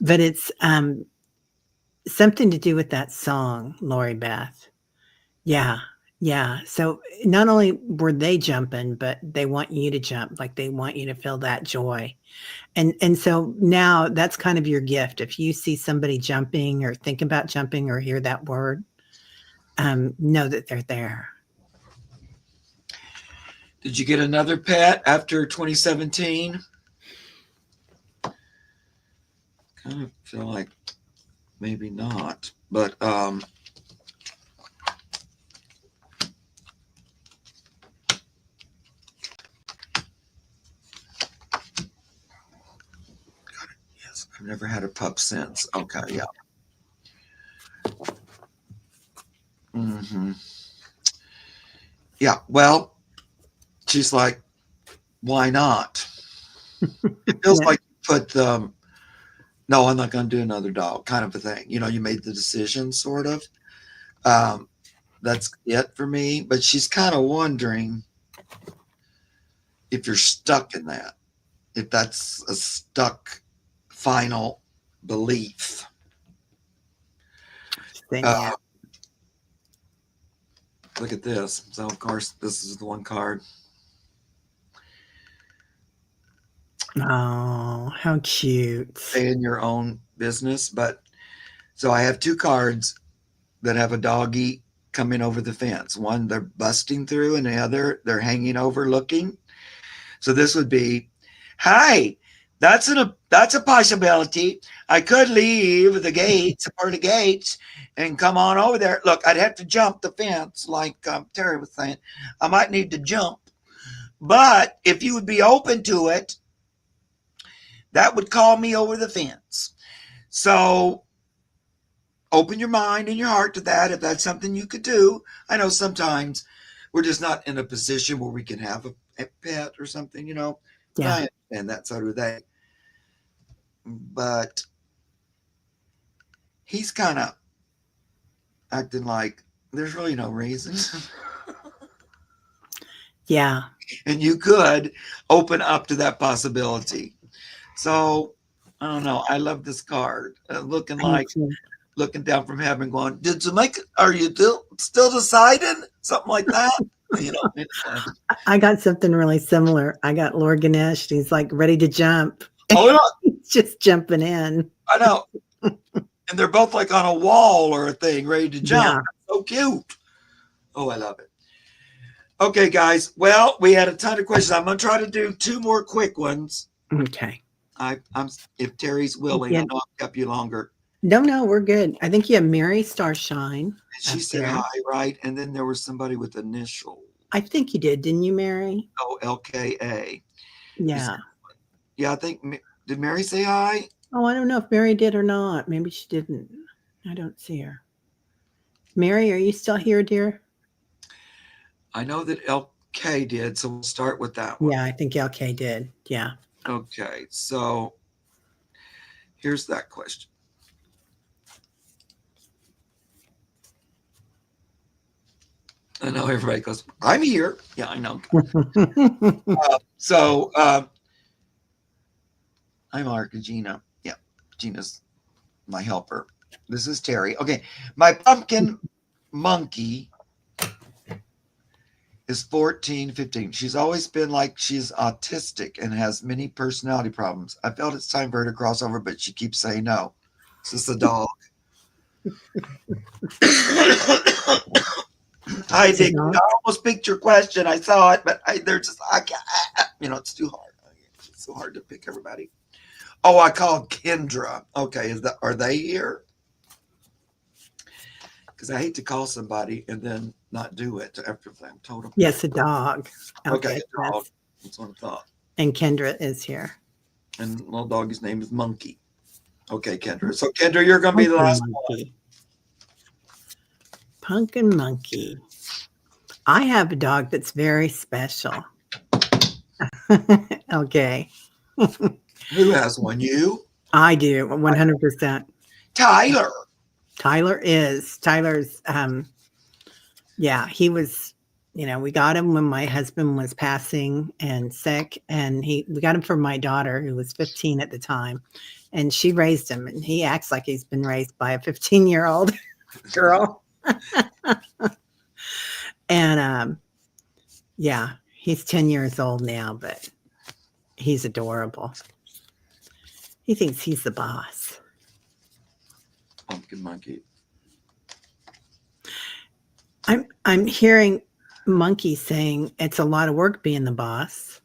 but it's something to do with that song, Lori Beth. Yeah, yeah. So not only were they jumping, but they want you to jump, like they want you to feel that joy. And so now that's kind of your gift. If you see somebody jumping or think about jumping or hear that word, know that they're there. Did you get another pet after 2017? Kind of feel like maybe not, but yes, I've never had a pup since. Okay, yeah. Hmm. Yeah, well, she's like, why not? It feels Yeah. like you put no, I'm not going to do another dog kind of a thing. You made the decision, sort of. Um, That's it for me. But she's kind of wondering if you're stuck in that, if that's a stuck final belief. Then yeah. Uh, Look at this. So, of course, this is the one card. Oh, how cute. Stay in your own business. But so I have two cards that have a doggy coming over the fence. One they're busting through, and the other they're hanging over looking. So this would be, hi, that's a possibility. I could leave the gates or the gates and come on over there. Look, I'd have to jump the fence, like Teri was saying. I might need to jump, but if you would be open to it, that would call me over the fence. So open your mind and your heart to that if that's something you could do. I know sometimes we're just not in a position where we can have a pet or something, but Yeah. I understand that, so do they. But he's kind of acting like there's really no reason. Yeah. And you could open up to that possibility. So I don't know. I love this card. Looking down from heaven, going, "Did you make it? Are you still deciding?" Something like that. Anyway. I got something really similar. I got Lord Ganesh. He's like ready to jump. Oh, He's just jumping in. I know. And they're both like on a wall or a thing, ready to jump. Yeah. So cute. Oh, I love it. Okay, guys. Well, we had a ton of questions. I'm going to try to do two more quick ones. Okay. I'm if Teri's willing. Yeah. I know I've kept you longer. No, we're good. I think you have Mary Starshine. She said there. hi, right? And then there was somebody with initial. I think you did, didn't you, Mary? Oh, LKA. Yeah. Yeah, I think. Did Mary say hi? Oh, I don't know if Mary did or not. Maybe she didn't. I don't see her. Mary, are you still here, dear? I know that LK did, so we'll start with that one. Yeah, I think LK did. Yeah. Okay, so here's that question. I know everybody goes, I'm here. Yeah, I know. I'm Mark Gina. Yeah, Gina's my helper. This is Teri. Okay, my pumpkin monkey is 14, 15. She's always been like she's autistic and has many personality problems. I felt it's time for her to cross over, but she keeps saying no. Is this a dog? I did. I almost picked your question. I saw it, but they're just, I can't, it's too hard. It's so hard to pick everybody. Oh, I called Kendra. Okay, are they here? Because I hate to call somebody and then not do it after I'm told them. Yes, a dog. Okay, a dog. That's what I thought. And Kendra is here. And little doggy's name is Monkey. Okay, Kendra. So, Kendra, you're going to be the last one. Pumpkin Monkey. I have a dog that's very special. Okay. Who has one? You? I do, 100%. Tyler. Tyler's, yeah, he was, we got him when my husband was passing and sick, and we got him for my daughter, who was 15 at the time, and she raised him, and he acts like he's been raised by a 15-year-old girl. And, yeah, he's 10 years old now, but he's adorable. He thinks he's the boss. Pumpkin Monkey. I'm hearing Monkey saying it's a lot of work being the boss.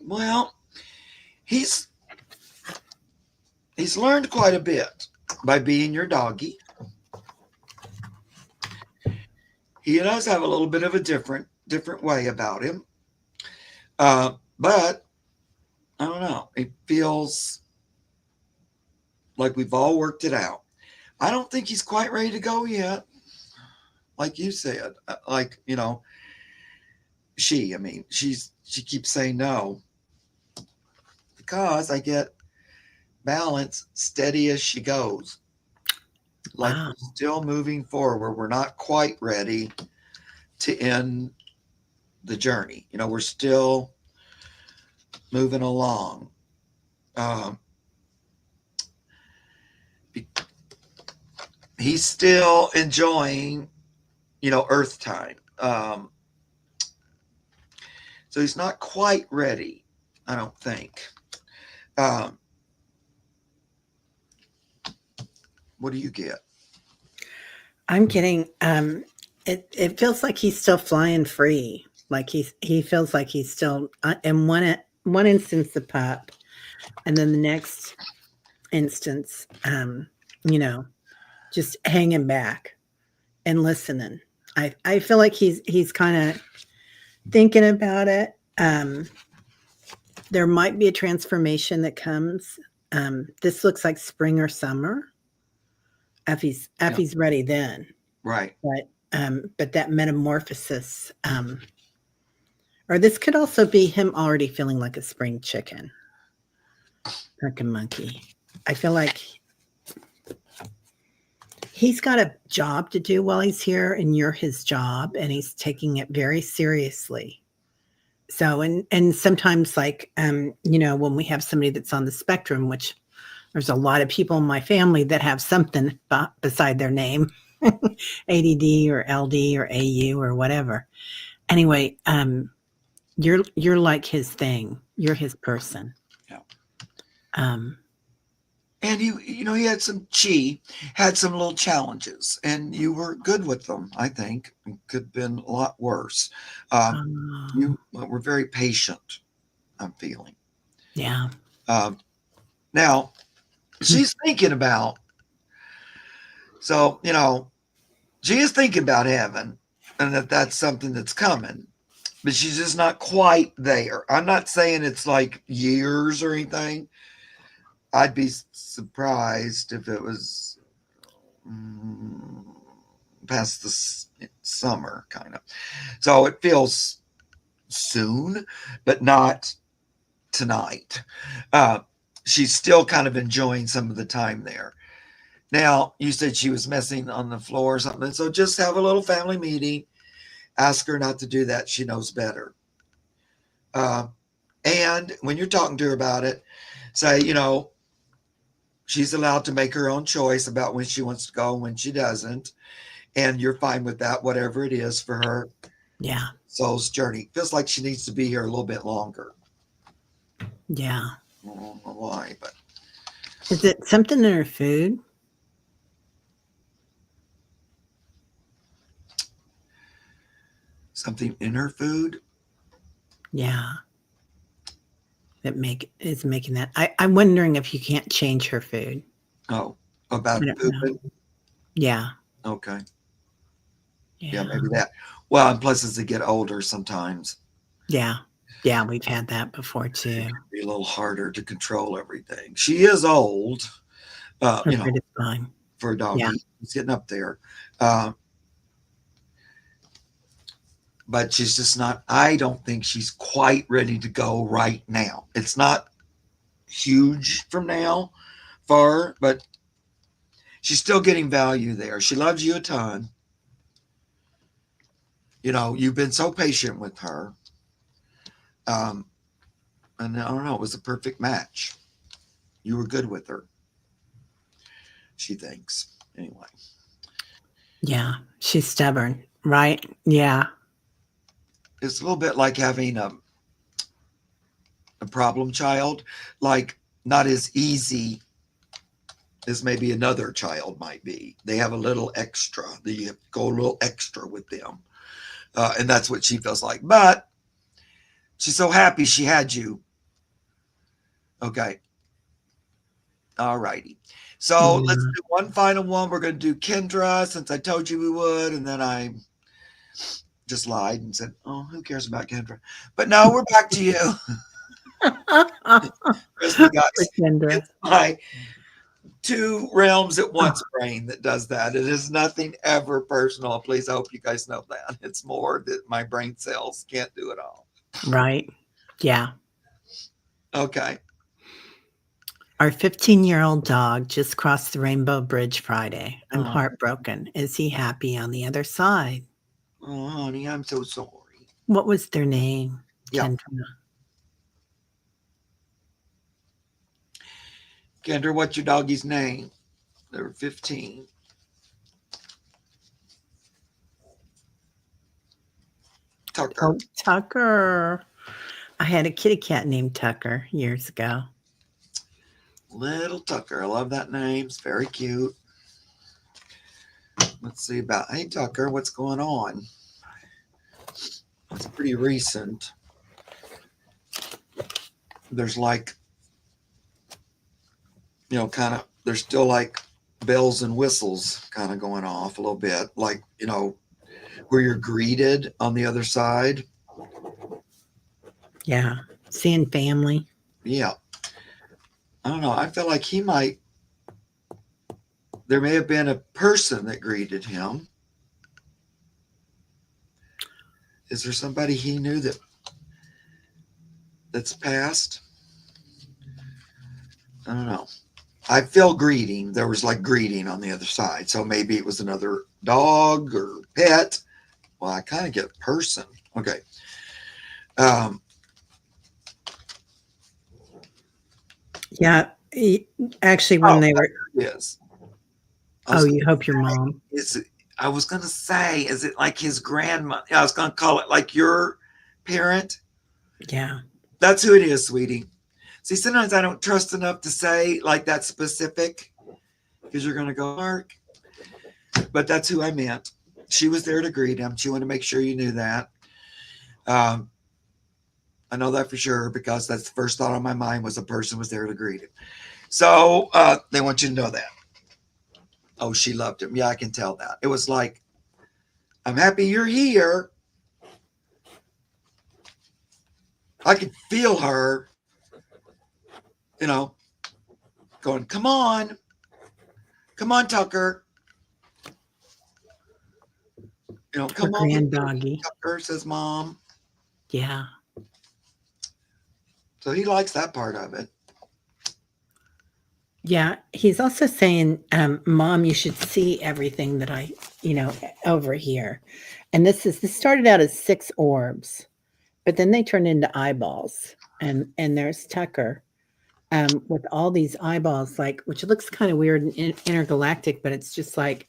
Well, he's learned quite a bit by being your doggy. He does have a little bit of a different way about him. But I don't know. It feels like we've all worked it out. I don't think he's quite ready to go yet. Like you said, she keeps saying no because I get balance, steady as she goes. Like Wow. we're still moving forward. We're not quite ready to end the journey. We're still moving along. Um, he's still enjoying, Earth time. So he's not quite ready, I don't think. Um, what do you get? I'm getting it feels like he's still flying free. Like he feels like he's still in one instance the pup, and then the next instance, you know, just hanging back and listening. I feel like he's kind of thinking about it. There might be a transformation that comes. This looks like spring or summer if Yeah. he's ready then. Right. But that metamorphosis, or this could also be him already feeling like a spring chicken, like a monkey. I feel like he's got a job to do while he's here, and you're his job, and he's taking it very seriously. So, and sometimes, like, when we have somebody that's on the spectrum, which there's a lot of people in my family that have something beside their name, ADD or LD or AU or whatever. Anyway, you're like his thing. You're his person. Yeah. Um, And he had some little challenges, and you were good with them. I think it could have been a lot worse. You were very patient. I'm feeling. yeah. Now she's thinking about. So she is thinking about heaven, and that's something that's coming. But she's just not quite there. I'm not saying it's like years or anything. I'd be surprised if it was past the summer, kind of. So it feels soon, but not tonight. Uh, she's still kind of enjoying some of the time there. Now, you said she was messing on the floor or something. So just have a little family meeting. Ask her not to do that. She knows better. Uh, and when you're talking to her about it, say, she's allowed to make her own choice about when she wants to go and when she doesn't. And you're fine with that, whatever it is for her Yeah. soul's journey. Feels like she needs to be here a little bit longer. Yeah. I don't know why, but Is it something in her food? something in her food. Yeah. That is making that. I'm wondering if you can't change her food. Oh, about I don't know. pooping. Yeah. Okay. Yeah, Yeah. maybe that. Well, and plus as they get older, sometimes Yeah. Yeah. We've had that before it too. can be a little harder to control everything. She is old, Her food is fine. for a Yeah. doggy. He's getting up there. Uh, but she's just not, I don't think she's quite ready to go right now. It's not huge from now, far, but she's still getting value there. She loves you a ton. You've been so patient with her. Um, and I don't know, it was a perfect match. You were good with her, she thinks. Anyway, Yeah. She's stubborn, right? Yeah. it's a little bit like having a problem child, like not as easy as maybe another child might be. They have a little extra. You have to go a little extra with them. And that's what she feels like. But she's so happy she had you. Okay. All righty. So let's Yeah. do one final one. We're going to do Kendra since I told you we would. And then I just lied and said, oh, who cares about Kendra? But no, we're back to you. Kristen got Kendra. it's my two realms at once brain that does that. It is nothing ever personal. Please, I hope you guys know that. It's more that my brain cells can't do it all. Right. Yeah. Okay. Our 15-year-old dog just crossed the Rainbow Bridge Friday. I'm Oh, heartbroken. Is he happy on the other side? oh, honey, I'm so sorry. What was their name, Yeah, Kendra? Kendra, what's your doggy's name? They were 15. Tucker. Oh, Tucker. I had a kitty cat named Tucker years ago. Little Tucker. I love that name. It's very cute. Let's see about. Hey, Tucker, what's going on? It's pretty recent. There's like, kind of, there's still like bells and whistles kind of going off a little bit. Like, where you're greeted on the other side. Yeah. Seeing family. Yeah. I don't know. I feel like there may have been a person that greeted him. Is there somebody he knew that's passed? I don't know. I feel greeting. There was like greeting on the other side. So maybe it was another dog or pet. Well, I kind of get person. Okay. Um, Yeah. Actually, when oh, they were, yes. oh, you hope your mom. I was going to say, is it like his grandma? I was going to call it like your parent. Yeah. That's who it is, sweetie. See, sometimes I don't trust enough to say like that specific because you're going to go, Mark. But that's who I meant. She was there to greet him. She wanted to make sure you knew that. I know that for sure because that's the first thought on my mind was a person was there to greet him. So they want you to know that. Oh, she loved him. Yeah, I can tell that. It was like, I'm happy you're here. I could feel her, going, come on, Tucker. Her Come on, grand doggy. Tucker, says mom. Yeah. So he likes that part of it. Yeah. He's also saying, Mom, you should see everything that I, over here. And this started out as 6 orbs, but then they turned into eyeballs. And there's Tucker with all these eyeballs, like, which looks kind of weird and intergalactic, but it's just like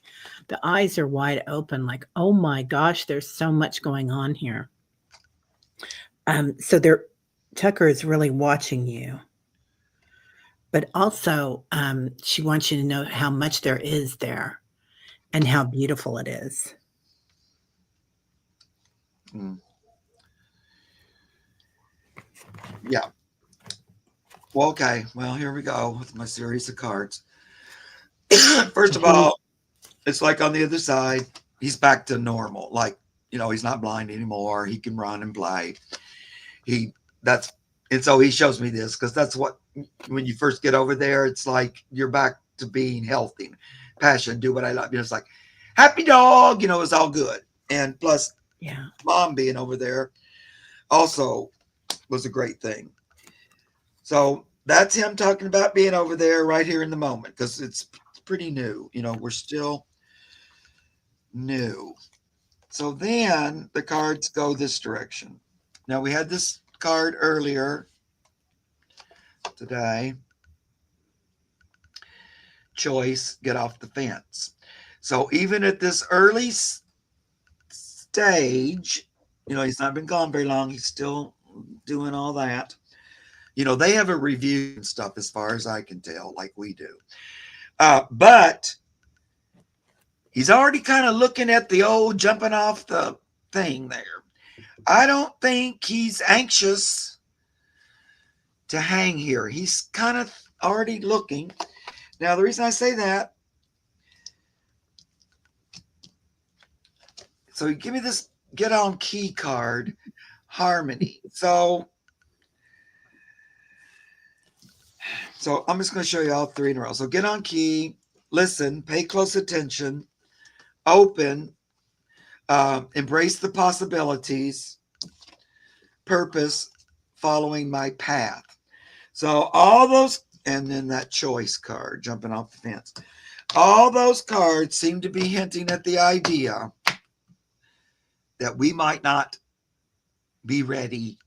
the eyes are wide open, like, oh my gosh, there's so much going on here. So Tucker is really watching you, but also she wants you to know how much there is there and how beautiful it is. Mm. Yeah. Well, okay. Well, here we go with my series of cards. First of all, it's like on the other side, he's back to normal. Like, he's not blind anymore. He can run and play. And so he shows me this because that's what, when you first get over there, it's like you're back to being healthy, passion, do what I love. It's like happy dog, it's all good. And plus, Yeah. mom being over there also was a great thing. So that's him talking about being over there right here in the moment because it's pretty new. We're still new. So then the cards go this direction. Now we had this card earlier today. Choice, get off the fence. So even at this early stage, he's not been gone very long. He's still doing all that. They have a review and stuff as far as I can tell, like we do. But he's already kind of looking at the old jumping off the thing there. I don't think he's anxious to hang here. He's kind of already looking. Now, the reason I say that, so you give me this get on key card, harmony. So I'm just going to show you all 3 in a row. So get on key, listen, pay close attention, open, embrace the possibilities, purpose, following my path. So all those and then that choice card jumping off the fence. All those cards seem to be hinting at the idea that we might not be ready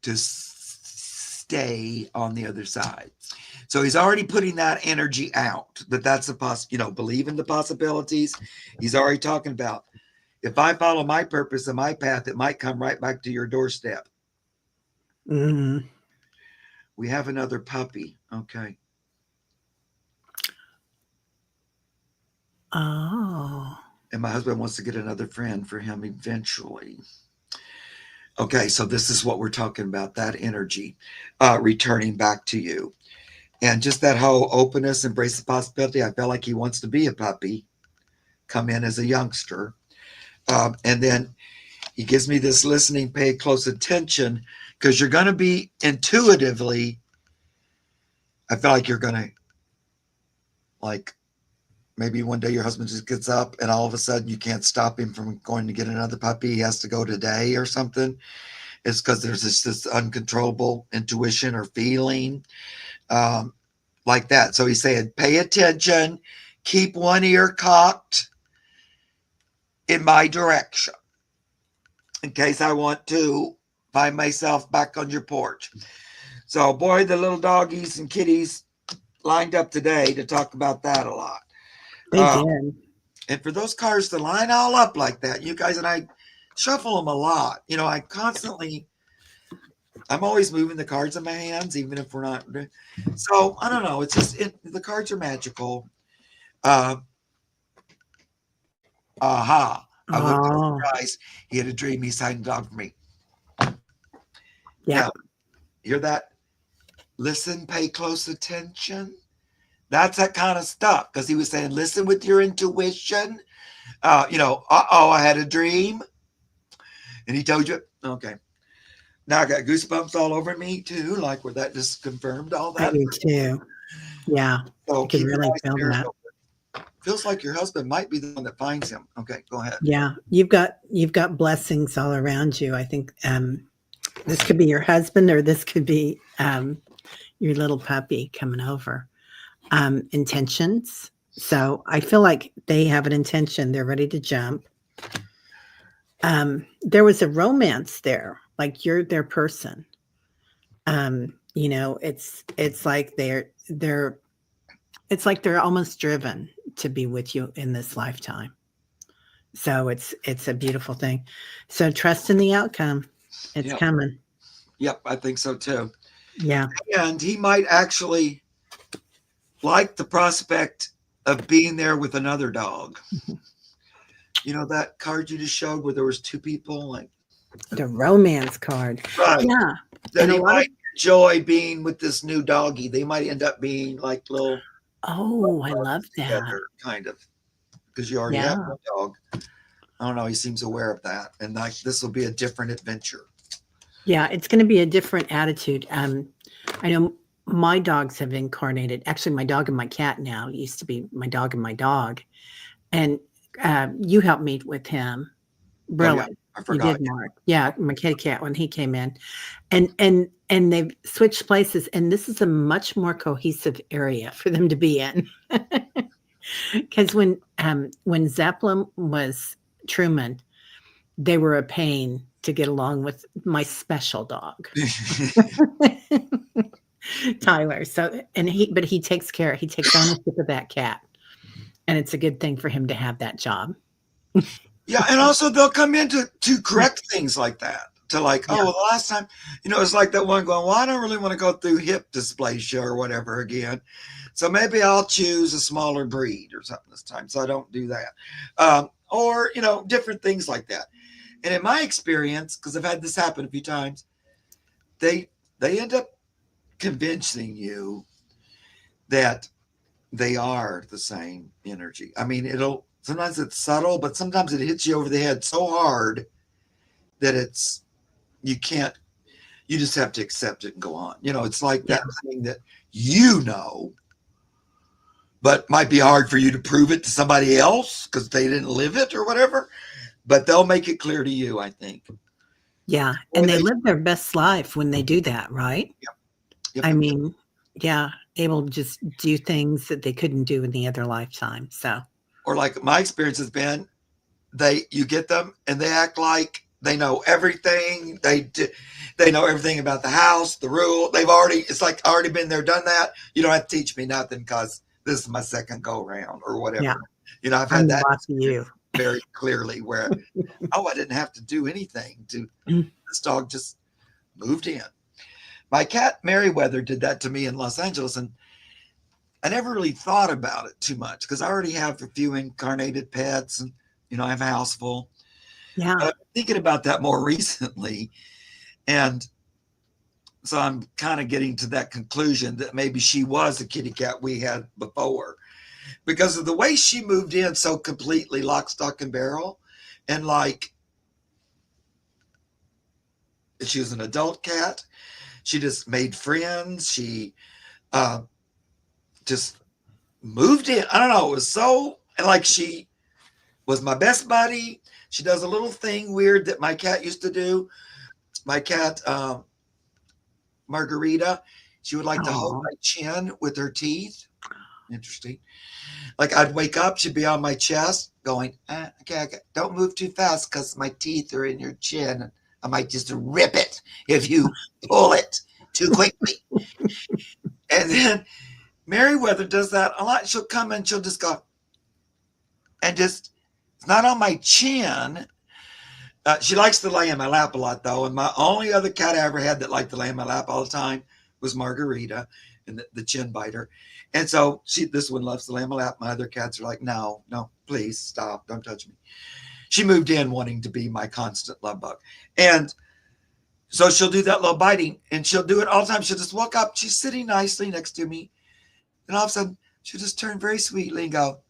to stay on the other side. So he's already putting that energy out, that that's a believe in the possibilities. He's already talking about, if I follow my purpose and my path, it might come right back to your doorstep. Mm-hmm. We have another puppy. Okay. Oh. And my husband wants to get another friend for him eventually. Okay, so this is what we're talking about, that energy returning back to you. And just that whole openness, embrace the possibility. I felt like he wants to be a puppy, come in as a youngster. And then he gives me this listening, pay close attention, because you're going to be intuitively, I feel like you're going to, like, maybe one day your husband just gets up and all of a sudden you can't stop him from going to get another puppy. He has to go today or something. It's because there's this uncontrollable intuition or feeling like that. So he's saying, pay attention, keep one ear cocked in my direction in case I want to find myself back on your porch. So, boy, the little doggies and kitties lined up today to talk about that a lot. They did. And for those cards to line all up like that, you guys and I shuffle them a lot. I'm always moving the cards in my hands, even if we're not. So I don't know. It's just the cards are magical. Aha! I wouldn't be surprised. He had a dream. He signed a dog for me. Yeah. Now, hear that? Listen, pay close attention. That's that kind of stuff, because he was saying, listen with your intuition. I had a dream. And he told you, okay. Now I got goosebumps all over me too, like where that just confirmed all that. I do too. Yeah. So you can really feel that. Feels like your husband might be the one that finds him. Okay, go ahead. Yeah. You've got blessings all around you. I think this could be your husband, or this could be your little puppy coming over. Intentions. So I feel like they have an intention. They're ready to jump. There was a romance there, like you're their person. It's like it's like they're almost driven to be with you in this lifetime. So it's a beautiful thing. So trust in the outcome. It's coming. Yep, I think so too. Yeah. And he might actually like the prospect of being there with another dog. That card you just showed where there was two people, like the romance card. Right. Yeah. That he might enjoy being with this new doggy. They might end up being like little. Oh, I love that. Kind of. Because you already have a dog. I don't know. He seems aware of that. And like this will be a different adventure. Yeah, it's going to be a different attitude. I know my dogs have incarnated. Actually, my dog and my cat now. It used to be my dog and my dog. And you helped me with him. Really. Oh, yeah. I forgot. You did, Mark. Yeah, my kitty cat when he came in. And they've switched places. And this is a much more cohesive area for them to be in. Because when Zeppelin was Truman, they were a pain to get along with my special dog. Tyler. So but he takes ownership of that cat. And it's a good thing for him to have that job. Yeah, and also they'll come in to correct things like that. To like, the last time, it's like that one going, well, I don't really want to go through hip dysplasia or whatever again. So maybe I'll choose a smaller breed or something this time. So I don't do that. Or, different things like that. And in my experience, because I've had this happen a few times, they end up convincing you that they are the same energy. I mean, sometimes it's subtle, but sometimes it hits you over the head so hard that you just have to accept it and go on. It's like that thing that but might be hard for you to prove it to somebody else because they didn't live it or whatever, but they'll make it clear to you, I think. Yeah. And they live their best life when they do that, right? Yep. I mean, Yeah, able to just do things that they couldn't do in the other lifetime. So Or like my experience has been, you get them and they act like they know everything. They know everything about the house, the rule. It's like already been there, done that. You don't have to teach me nothing because this is my second go round or yeah, whatever. I've I'm had the that boss of you. very clearly where, oh, I didn't have to do anything this dog just moved in. My cat Meriwether did that to me in Los Angeles, and I never really thought about it too much because I already have a few incarnated pets, and I have a house full. Yeah. But I've been thinking about that more recently, and so I'm kind of getting to that conclusion that maybe she was a kitty cat we had before because of the way she moved in so completely lock, stock, and barrel, and like she was an adult cat. She just made friends. She uh, just moved in. I don't know. It was so, and like she was my best buddy. She does a little thing weird that my cat used to do. My cat, Margarita, she would like to hold Oh, my chin with her teeth. Interesting. Like I'd wake up, she'd be on my chest going, okay, don't move too fast because my teeth are in your chin. I might just rip it if you pull it too quickly. And then Meriwether does that a lot. She'll come and she'll just go, and just, it's not on my chin. She likes to lay in my lap a lot, though. And my only other cat I ever had that liked to lay in my lap all the time was Margarita, and the chin biter. And so this one loves to lay in my lap. My other cats are like, no, please stop. Don't touch me. She moved in wanting to be my constant love bug. And so she'll do that little biting, and she'll do it all the time. She'll just walk up. She's sitting nicely next to me. And all of a sudden, she'll just turn very sweetly and go,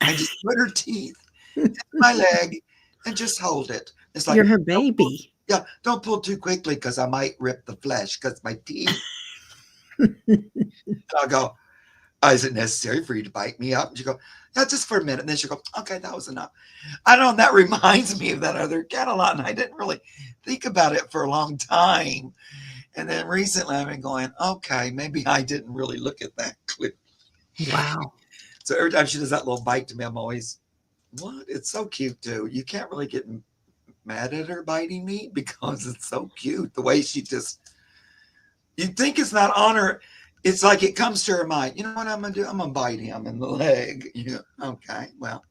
and just put her teeth in my leg and just hold it. It's like, you're her baby. don't pull too quickly because I might rip the flesh because my teeth. I'll go, is it necessary for you to bite me up? And she go, yeah, just for a minute. And then she'll go, okay, that was enough. I don't know. That reminds me of that other cat a lot. And I didn't really think about it for a long time. And then recently I've been going, okay, maybe I didn't really look at that clearly. Wow. So every time she does that little bite to me, I'm always, what? It's so cute too. You can't really get mad at her biting me because it's so cute. The way she just, you'd think it's not on her. It's like it comes to her mind. You know what I'm going to do? I'm going to bite him in the leg. Okay, well.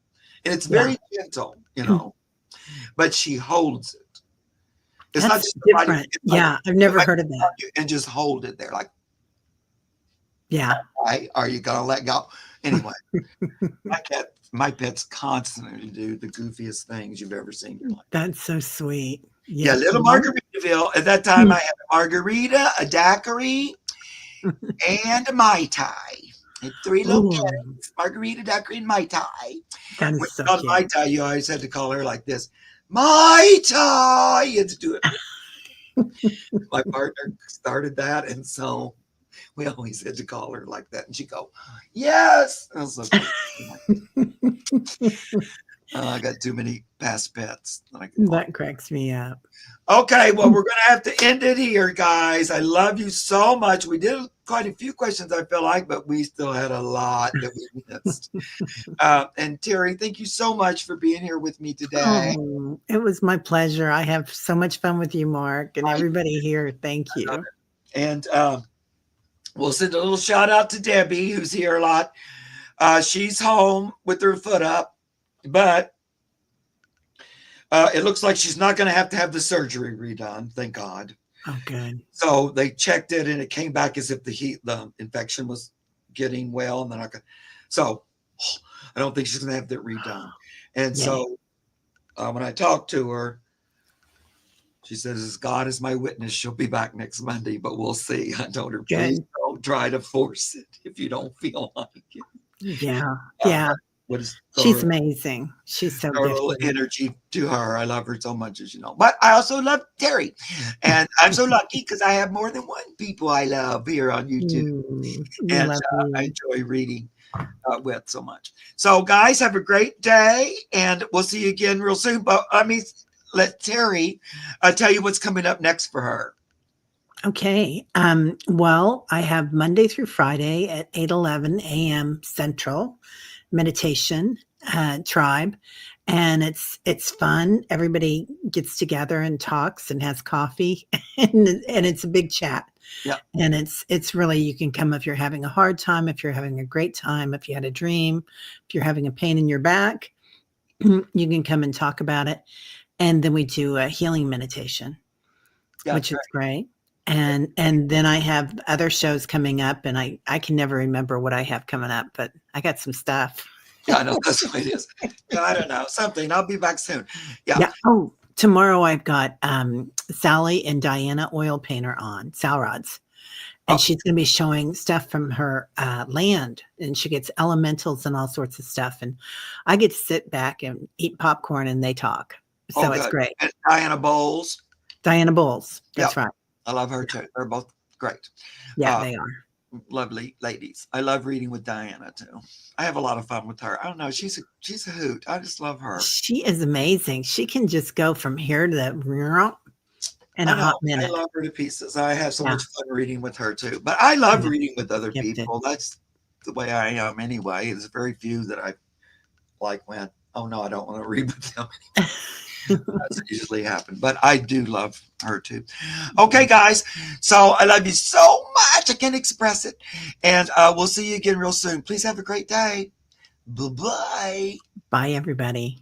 And it's very gentle, but she holds it. It's not That's just different. like, I've never heard of that. and just hold it there like, Yeah. why are you going to let go? Anyway, my pets constantly do the goofiest things you've ever seen in your life. That's so sweet. Yeah, little Margaritaville. At that time, I had a margarita, a daiquiri, and a Mai Tai. And 3 little kids, margarita, daiquiri, and Mai Tai. That is When so you called cute. Mai Tai, you always had to call her like this, Mai Tai. You had to do it. My partner started that, and so we always had to call her like that. And she'd go, yes. I was like, I got too many past pets. That cracks me up. Okay, well, we're going to have to end it here, guys. I love you so much. We did quite a few questions, I feel like, but we still had a lot that we missed. And Teri, thank you so much for being here with me today. Oh, it was my pleasure. I have so much fun with you, Mark, and everybody here. Thank you. And we'll send a little shout out to Debbie, who's here a lot. She's home with her foot up, but it looks like she's not going to have the surgery redone. Thank God. Oh, good. So they checked it, and it came back as if the infection was getting well, and then so I don't think she's going to have that redone. And so when I talked to her, she says, as God is my witness, she'll be back next Monday, but we'll see. I told her, please don't try to force it if you don't feel like it. Yeah. She's amazing. She's so good. Energy to her. I love her so much, as you know. But I also love Teri. And I'm so lucky because I have more than one people I love here on YouTube. And I enjoy reading with so much. So, guys, have a great day. And we'll see you again real soon. But let me let Teri tell you what's coming up next for her. Okay. Well, I have Monday through Friday at 8:11 a.m. Central meditation tribe, and it's fun. Everybody gets together and talks and has coffee, and it's a big chat. Yeah. And it's really, you can come if you're having a hard time, if you're having a great time, if you had a dream, if you're having a pain in your back, you can come and talk about it. And then we do a healing meditation, Yeah. which is great. And then I have other shows coming up, and I can never remember what I have coming up, but I got some stuff. Yeah, I know that's what it is. Yeah, I don't know. Something. I'll be back soon. Yeah. Yeah. Oh, tomorrow I've got Sally and Diana Oil Painter on Sal Rods. And Oh, she's going to be showing stuff from her land, and she gets elementals and all sorts of stuff. And I get to sit back and eat popcorn, and they talk. oh, So it's good. great. And Diana Bowles. Diana Bowles. Yep. That's right. I love her too. They're both great. Yeah, Uh, they are. Lovely ladies. I love reading with Diana too. I have a lot of fun with her. I don't know. She's a hoot. I just love her. She is amazing. She can just go from here to that in I a know. hot I minute. love her to pieces. I have so Yeah. much fun reading with her too. But I love Yeah. reading with other Gifted. people. That's the way I am anyway. There's very few that I like when, oh no, I don't want to read with them. That's usually happen. But I do love her too. Okay, guys. So I love you so much. I can't express it. And we'll see you again real soon. Please have a great day. Bye bye. Bye, everybody.